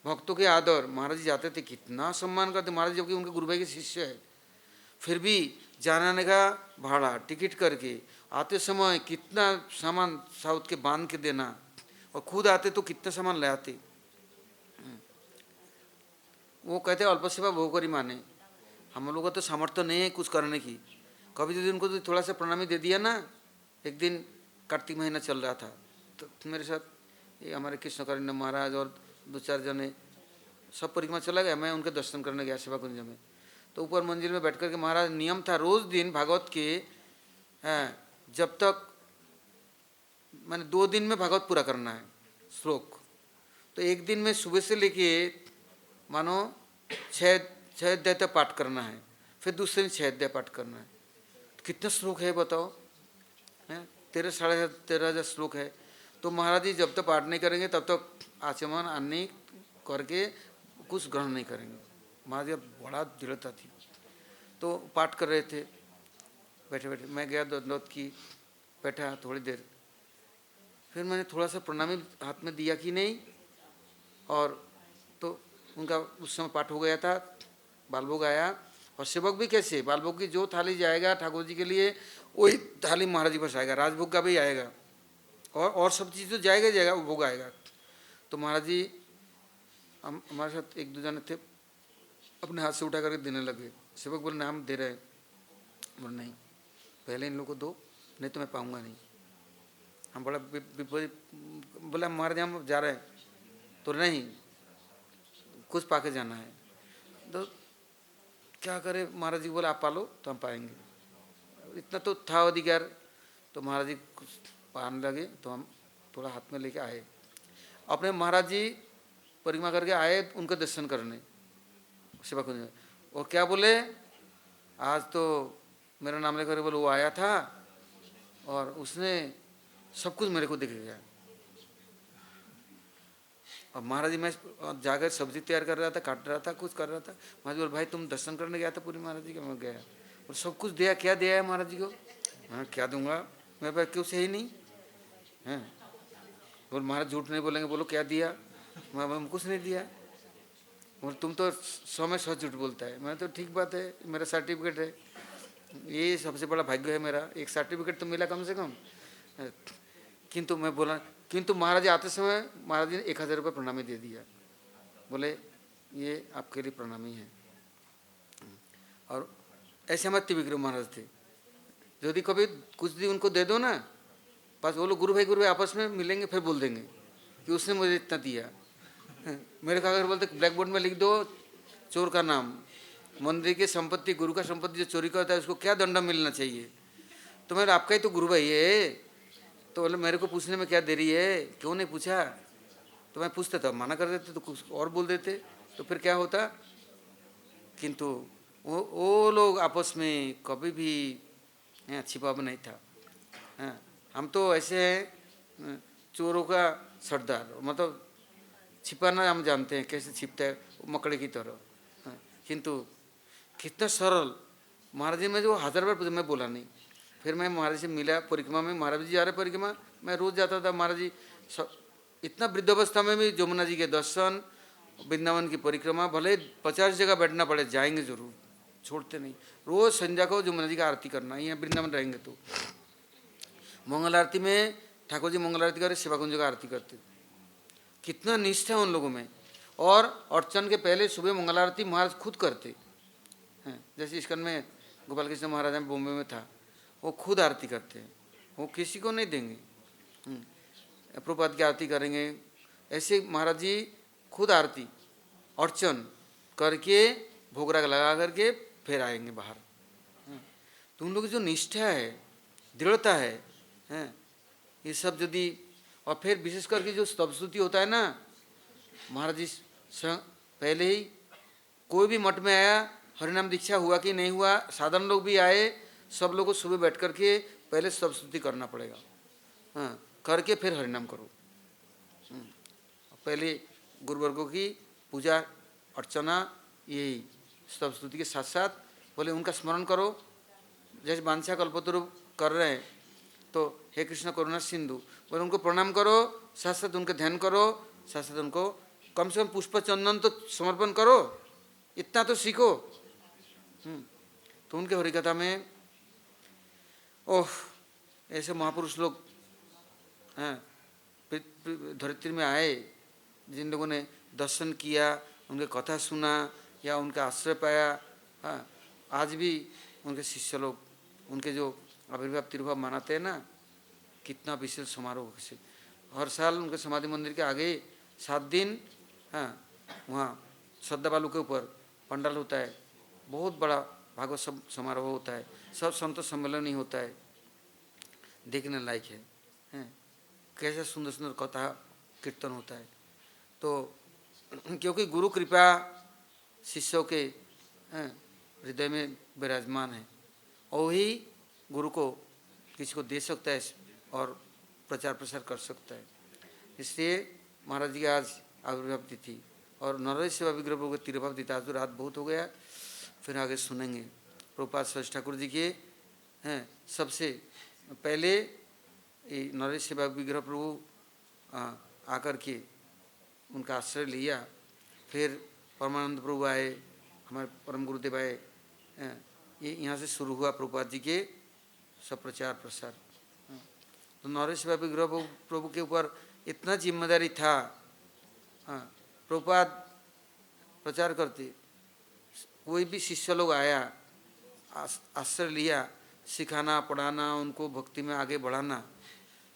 भक्तों के आदर, महाराज जी जाते थे कितना सम्मान करते महाराज, जबकि उनके गुरु भाई के शिष्य है। फिर भी जाने का भाड़ा टिकट करके आते समय कितना सामान साउथ के बांध के देना, और खुद आते तो कितना सामान ले आते। वो कहते अल्प सेवा भोग करी माने, हम लोगों को तो सामर्थ्य नहीं है कुछ करने की। कभी यदि उनको तो थोड़ा सा प्रणामी दे दिया ना। एक दिन कार्तिक महीना चल रहा था तो मेरे साथ ये हमारे कृष्णकारिण्य महाराज और 2-4 जने सब परिक्रमा चला गया। मैं उनके दर्शन करने गया सेवा कुंज में। तो ऊपर मंजिल में बैठ कर के महाराज नियम था रोज दिन भागवत के जब तक मैंने 2 दिन में भागवत पूरा करना है श्लोक। तो एक दिन में सुबह से लेके मानो 6 अध्याय तक पाठ करना है, फिर दूसरे दिन 6 अध्याय पाठ करना है। तो कितना श्लोक है बताओ, है 13-13,500 श्लोक है। तो महाराज जी जब तक पाठ नहीं करेंगे तब तक आचमन अन्य करके कुछ ग्रहण नहीं करेंगे। महाराज जी बड़ा दृढ़ता थी। तो पाठ कर रहे थे बैठे बैठे, मैं गया दंडवत की, बैठा थोड़ी देर, फिर मैंने थोड़ा सा प्रणामी हाथ में दिया कि नहीं, और तो उनका उस समय पाठ हो गया था। बालभोग आया और सेवक भी कैसे, बालभोग की जो थाली जाएगा ठाकुर जी के लिए वही थाली महाराज जी पास आएगा, राजभोग का भी आएगा और सब चीज़ तो जाएगा जाएगा, वो भोग आएगा। तो महाराज जी हमारे साथ 1-2 जने थे, अपने हाथ से उठा करके देने लगे। सेवक बोले ना हम दे रहे हैं। बोले नहीं पहले इन लोगों को दो, नहीं तो मैं पाऊंगा नहीं। हम बड़ा बोला महाराज हम जा रहे हैं, तो नहीं कुछ पाके जाना है। तो क्या करे, महाराज जी बोला आप पालो तो हम पाएंगे, इतना तो था अधिकार। तो महाराज जी कुछ पाने लगे तो हम थोड़ा हाथ में लेके आए। अपने महाराज जी परिक्रमा करके आए उनके दर्शन करने सेवा कुंज में, और क्या बोले आज तो मेरा नाम लेकर बोले वो आया था और उसने सब कुछ मेरे को दिख गया। और महाराज जी मैं जाकर सब्जी तैयार कर रहा था, काट रहा था, कुछ कर रहा था। महाराज बोले भाई तुम दर्शन करने गया था पूरी महाराज जी का? मैं गया और सब कुछ दिया। क्या दिया है महाराज जी को? हाँ क्या दूंगा, मेरे पास क्यों से ही नहीं है। बोल महाराज झूठ नहीं बोलेंगे, बोलो क्या दिया? मैं कुछ नहीं दिया। बोल तुम तो 100 में 100 झूठ बोलता है। मैं तो ठीक बात है, मेरा सर्टिफिकेट है, ये सबसे बड़ा भाग्य है मेरा, एक सर्टिफिकेट तो मिला कम से कम। किंतु मैं बोला, किंतु महाराज जी आते समय महाराज जी ने 1000 रुपये प्रणामी दे दिया। बोले ये आपके लिए प्रणामी है। और ऐसे हमारे त्रिविक्रम महाराज थे, यदि कभी कुछ दिन उनको दे दो ना, बस वो लोग गुरु भाई आपस में मिलेंगे फिर बोल देंगे कि उसने मुझे इतना दिया। मेरे कागज बोलते ब्लैक बोर्ड में लिख दो चोर का नाम, मंदिर की संपत्ति गुरु का संपत्ति जो चोरी करता है उसको क्या दंड मिलना चाहिए। तो मेरा आपका ही तो गुरु भाई है। तो बोले मेरे को पूछने में क्या देरी है, क्यों नहीं पूछा? तो मैं पूछता था, मना कर देते तो कुछ और बोल देते तो फिर क्या होता। किंतु वो लोग आपस में कभी भी छिपाव नहीं था। हम तो ऐसे हैं चोरों का सरदार, मतलब छिपाना हम जानते हैं कैसे छिपता है मकड़े की तरह। किंतु कितना सरल महाराज जी। मैं जो 1000 बार मैं बोला नहीं। फिर मैं महाराज से मिला परिक्रमा में, महाराज जी आ रहे परिक्रमा, मैं रोज जाता था। महाराज जी इतना वृद्धावस्था में भी जमुना जी के दर्शन, वृंदावन की परिक्रमा, भले 50 जगह बैठना पड़े जाएंगे जरूर, छोड़ते नहीं। रोज संध्या को जमुना जी का आरती करना, यहाँ वृंदावन रहेंगे तो मंगल आरती में ठाकुर जी मंगल आरती करे, सेवा कुंज का आरती करते। कितना निष्ठा है उन लोगों में। और अर्चन के पहले सुबह मंगल आरती महाराज खुद करते हैं। जैसे इस्कन में गोपाल कृष्ण महाराज में बॉम्बे में था, वो खुद आरती करते हैं, वो किसी को नहीं देंगे। प्रभुपाद की आरती करेंगे, ऐसे महाराज जी खुद आरती अर्चन करके भोग राग लगा करके फिर आएंगे बाहर। तो उन लोगों की जो निष्ठा है, दृढ़ता है, ये सब यदि, और फिर विशेष करके जो स्तुति होता है ना, महाराज जी पहले ही कोई भी मठ में आया, हरिनाम दीक्षा हुआ कि नहीं हुआ, साधारण लोग भी आए, सब लोगों को सुबह बैठ करके पहले स्तुति करना पड़ेगा। करके फिर हरिनाम करो। पहले गुरुवर्गों की पूजा अर्चना, यही स्तुति के साथ साथ बोले उनका स्मरण करो। जैसे बांछा कल्पतरु कर रहे हैं तो हे कृष्ण करुणा सिंधु बोले उनको प्रणाम करो, साथ साथ उनका ध्यान करो, साथ साथ उनको कम से कम पुष्प चंदन तो समर्पण करो, इतना तो सीखो। तो उनके हरिकथा में ओह ऐसे महापुरुष लोग धरित्री में आए, जिन लोगों ने दर्शन किया, उनके कथा सुना या उनका आश्रय पाया, आज भी उनके शिष्य लोग उनके जो आविर्भाव तिरुभाव मनाते हैं ना, कितना विशेष समारोह से। हर साल उनके समाधि मंदिर के आगे 7 दिन, हाँ, वहाँ श्रद्धा बालू के ऊपर पंडाल होता है, बहुत बड़ा भागवत समारोह होता है, सब संत सम्मेलन ही होता है, देखने लायक है, हैं? कैसे सुंदर सुंदर कथा कीर्तन होता है। तो क्योंकि गुरु कृपा शिष्यों के हृदय में विराजमान है, और वही गुरु को किसी को दे सकता है और प्रचार प्रसार कर सकता है। इसलिए महाराज जी की आज आविर्भाव तिथि और नरहरि सेवा विग्रह प्रभु तिरुभाव तिथि। आज तो रात बहुत हो गया, फिर आगे सुनेंगे। प्रभुपाद सरस्वती ठाकुर जी के हैं सबसे पहले नरहरि सेवा विग्रह प्रभु आकर के उनका आश्रय लिया, फिर परमानंद प्रभु आए, हमारे परम गुरुदेव आए, ये यहाँ से शुरू हुआ प्रभुपाद जी के सब प्रचार प्रसार। तो नरहरि सेवा विग्रह प्रभु के ऊपर इतना जिम्मेदारी था। हाँ, प्रभुपाद प्रचार करते, कोई भी शिष्य लोग आया, आश्रय लिया, सिखाना पढ़ाना, उनको भक्ति में आगे बढ़ाना।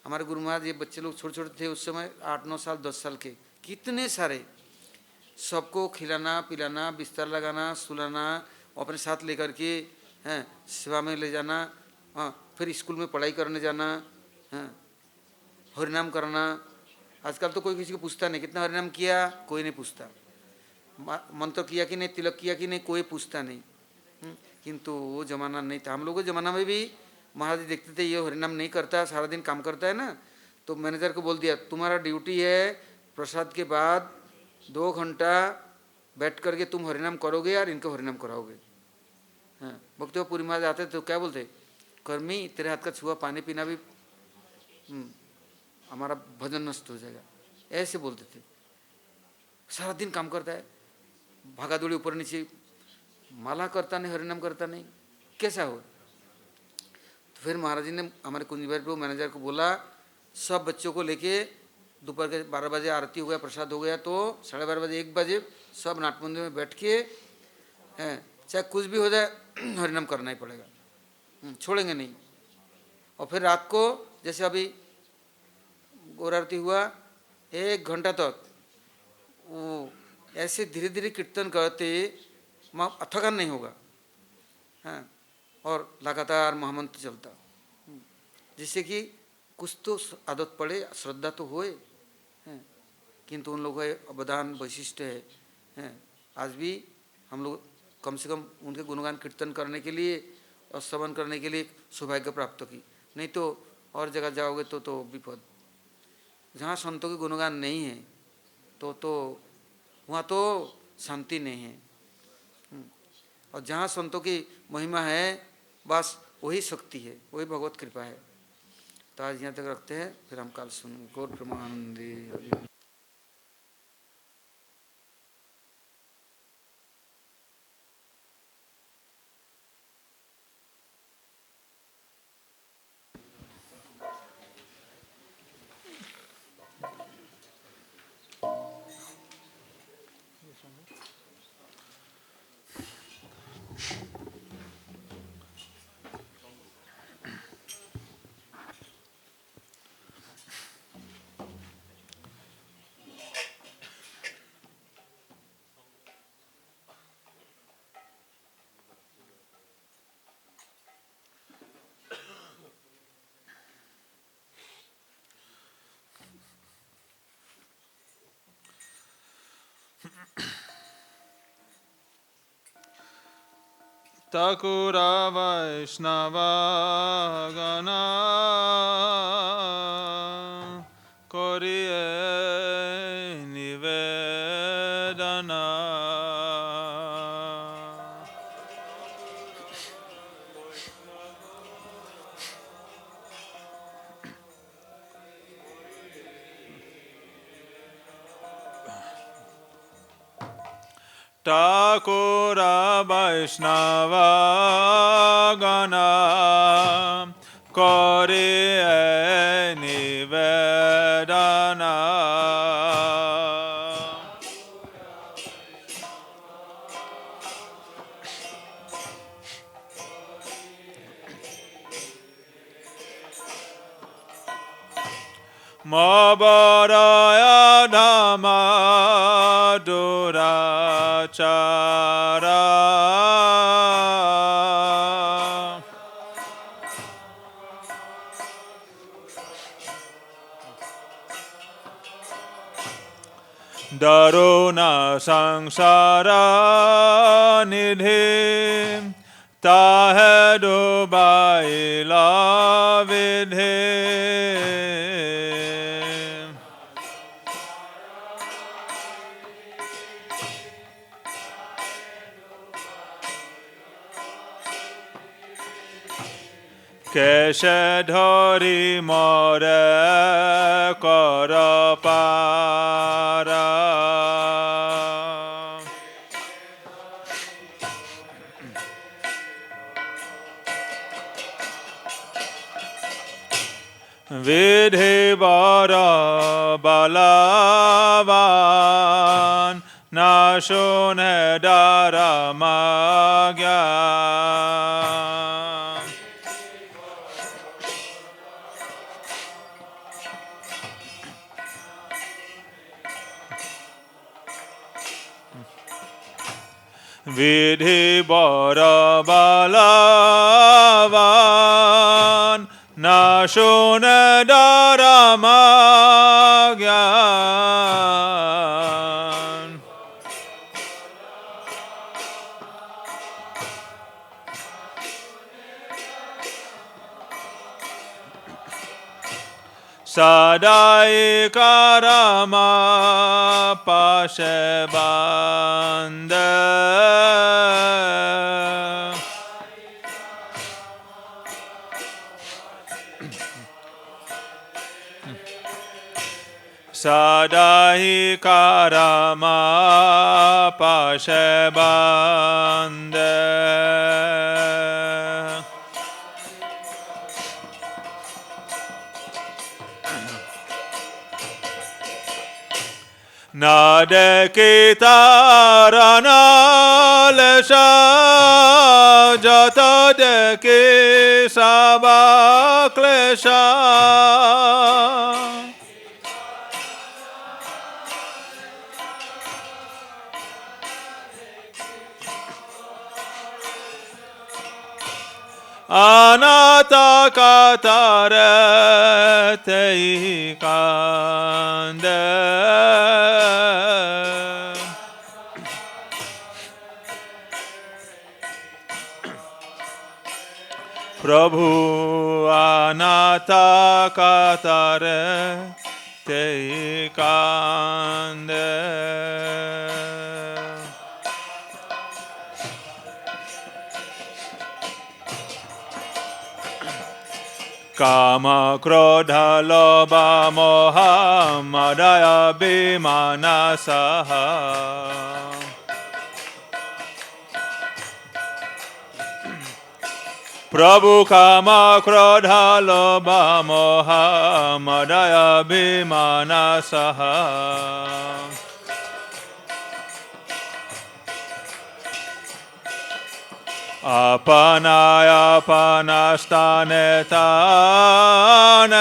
हमारे गुरु महाराज ये बच्चे लोग छोटे छोटे थे उस समय, 8-9 साल 10 साल के, कितने सारे, सबको खिलाना पिलाना, बिस्तर लगाना, सुलाना, अपने साथ लेकर के हैं सेवा में ले जाना, हाँ, फिर स्कूल में पढ़ाई करने जाना, हाँ, हरिनाम करना। आजकल तो कोई किसी को पूछता नहीं कितना हरिनाम किया, कोई नहीं पूछता। मंत्र किया कि नहीं, तिलक किया कि नहीं, कोई पूछता नहीं। किंतु वो जमाना नहीं था। हम लोगों के ज़माना में भी महाराज देखते थे ये हरिनाम नहीं करता, सारा दिन काम करता है ना, तो मैनेजर को बोल दिया तुम्हारा ड्यूटी है प्रसाद के बाद 2 घंटा बैठ करके तुम हरिनाम करोगे यार, इनको हरिनाम कराओगे। हाँ, भक्तिपुरी महाराज आते तो क्या बोलते, कर्मी तेरे हाथ का छुआ पानी पीना भी हमारा भजन नष्ट हो जाएगा, ऐसे बोलते थे। सारा दिन काम करता है, भागा दौड़ी ऊपर नीचे, माला करता नहीं, हरिनाम करता नहीं, कैसा हो। तो फिर महाराज जी ने हमारे कुंज बिहारी प्रभु मैनेजर को बोला सब बच्चों को लेके दोपहर के 12 बजे आरती हो गया, प्रसाद हो गया, तो 12:30 बजे 1 बजे सब नाट मंदिर में बैठ के हैं, चाहे कुछ भी हो जाए हरिनाम करना ही पड़ेगा, छोड़ेंगे नहीं। और फिर रात को जैसे अभी गौर आरती हुआ 1 घंटा तक वो ऐसे धीरे धीरे कीर्तन करते, थकान नहीं होगा, हाँ, और लगातार महामंत्र चलता, जिससे कि कुछ तो आदत पड़े, श्रद्धा तो होए, किंतु उन लोगों का अवदान वैशिष्ट है। आज भी हम लोग कम से कम उनके गुणगान कीर्तन करने के लिए और श्रवण करने के लिए सौभाग्य प्राप्त की, नहीं तो और जगह जाओगे तो विपद। जहाँ संतों के गुणगान नहीं है तो वहाँ तो शांति नहीं है, और जहाँ संतों की महिमा है बस वही शक्ति है, वही भगवत कृपा है। तो आज यहाँ तक रखते हैं, फिर हम कल सुनेंगे। गौर Premanandi. Takura Vaishnava Gana Koriye Nivedana Takura Vaishnava Gana Koriye Nivedana Mabaraya Dhamma Durachara Daruna Sangsara Nidhi Tahe Dubai La Vidhi Keshe dhori more kara para Vidhi bara balavan Nashone dara magyan Vidhi bara balavan Nashone dara magyan Sadai karama pashe bande Sadai karama pashe bande Nade kitarana lesha jata de ki sabak lesha Anata katare te kande Prabhu anata katare te kande Kama krodha lobha moha madaya bimanasaha Prabhu kama krodha lobha moha madaya bimanasaha Apanaya panastane tane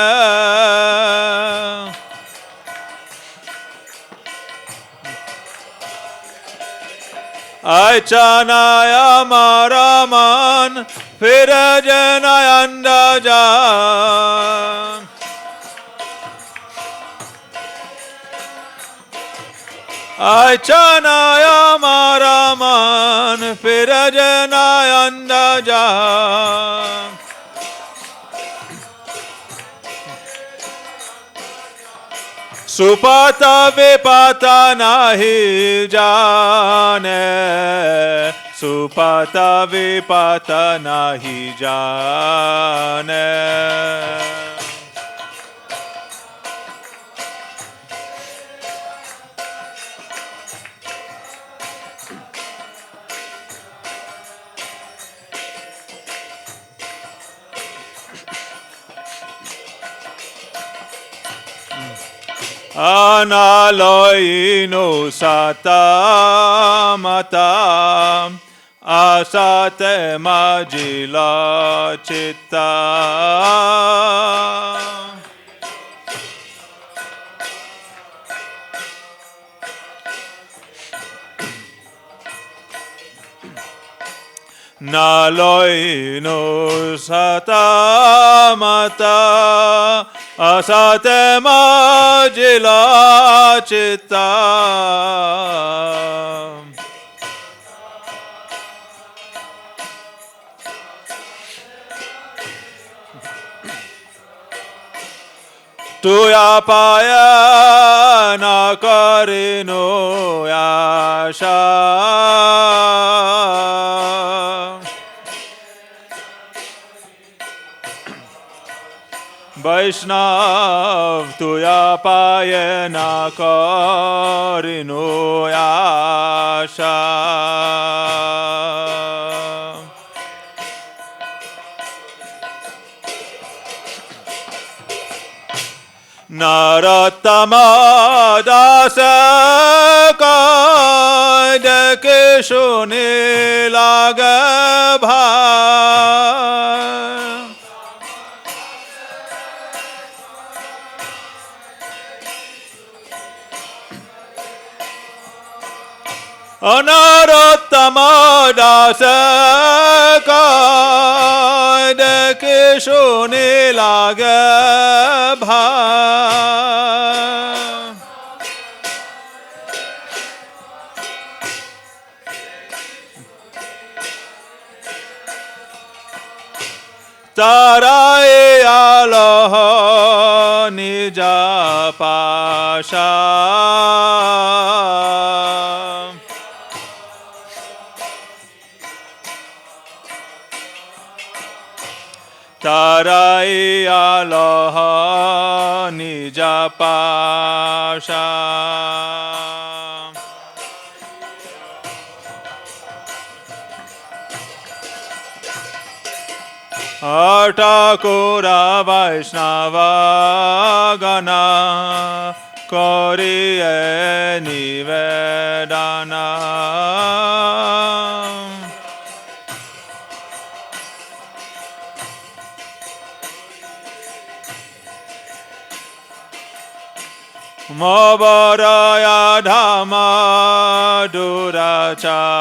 Aichanaya maraman Virajanayanda Aichanaya maraman Virajanayanda Supata vipata nahi jane Supata vipata nahi jane Analoino sata mata asate majila chitta Naloinu satamata asatema jila chitta. Tuya paya na karino yasha. Vaishnav tuya paya na karino yasha. Narottama dasa kaide kishuni laga bhai. Narottama dasa kaide kishuni laga bhai. Tarai aloha nija pasha. Tarai aloha nija pasha. Atakura Vaishnava Gana Koriye Nivedana. Mabaraya Dhamma Durachara.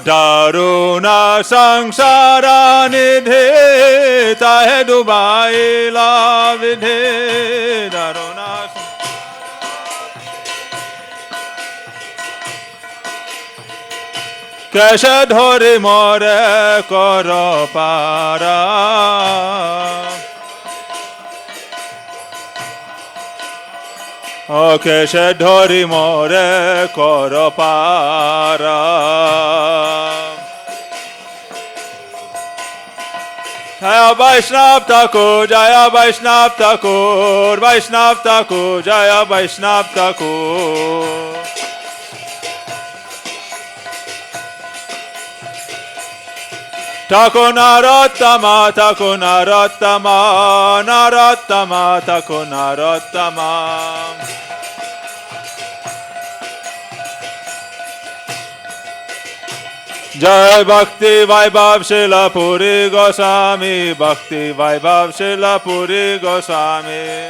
Daruna sangsara nidhe tahe Dubai la vidhe. Daruna कैसे धोरी मोरे करो पारा. O कैसे धोरी मोरे करो पारा. Jaya Vaishnav Thakur, Jaya Vaishnav Thakur, Vaishnav Thakur, Jaya Vaishnav Thakur. Thakur Narottama, Thakur Narottama, Narottama, Thakur Narottama. Jai Bhakti Vaibhav Srila Puri Goswami, Bhakti Vaibhav Srila Puri Goswami.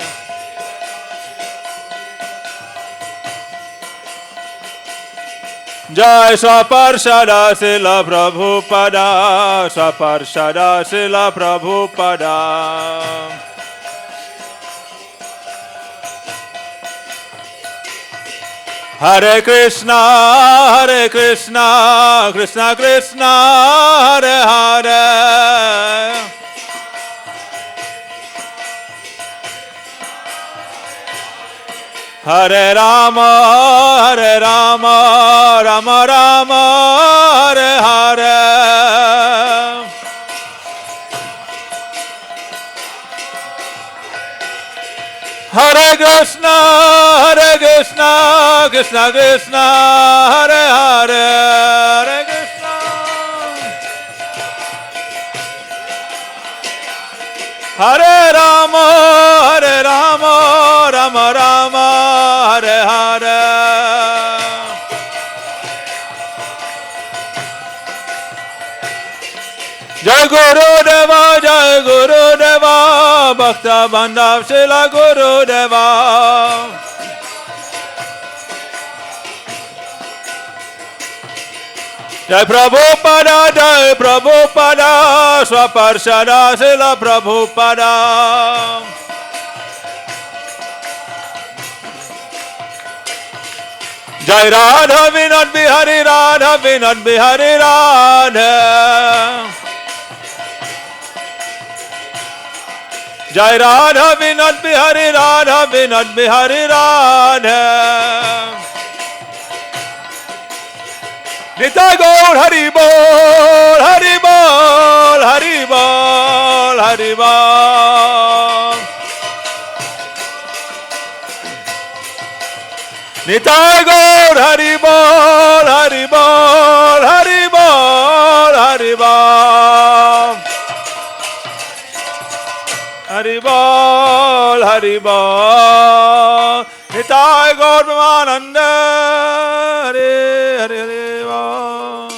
Jai Swaparshada Srila Prabhupada, Swaparshada Srila Prabhupada. Hare Krishna, Krishna Krishna, Hare Hare. Hare Rama, Rama Rama, Hare Hare. Hare Krishna, Krishna Krishna, Hare Hare. Hare Krishna. Hare Rama, Rama Rama, Hare Hare. जय गुरुदेवा भक्त बांधव शिला गुरुदेवा जय प्रभुपादा स्वपार्षदा शिला प्रभुपादा जय राधा विनोद बिहारी राधा जय राधा विनोद बिहारी राधा निताय गौर हरि बोल हरि बोल हरि बोल हरि बोल निताय गौर हरि बोल हरि बोल हरि बोल हरि बोल हरि बोल हरि बोल निताय गौर ब्रह्मानंद हरे हरे हरे बोल।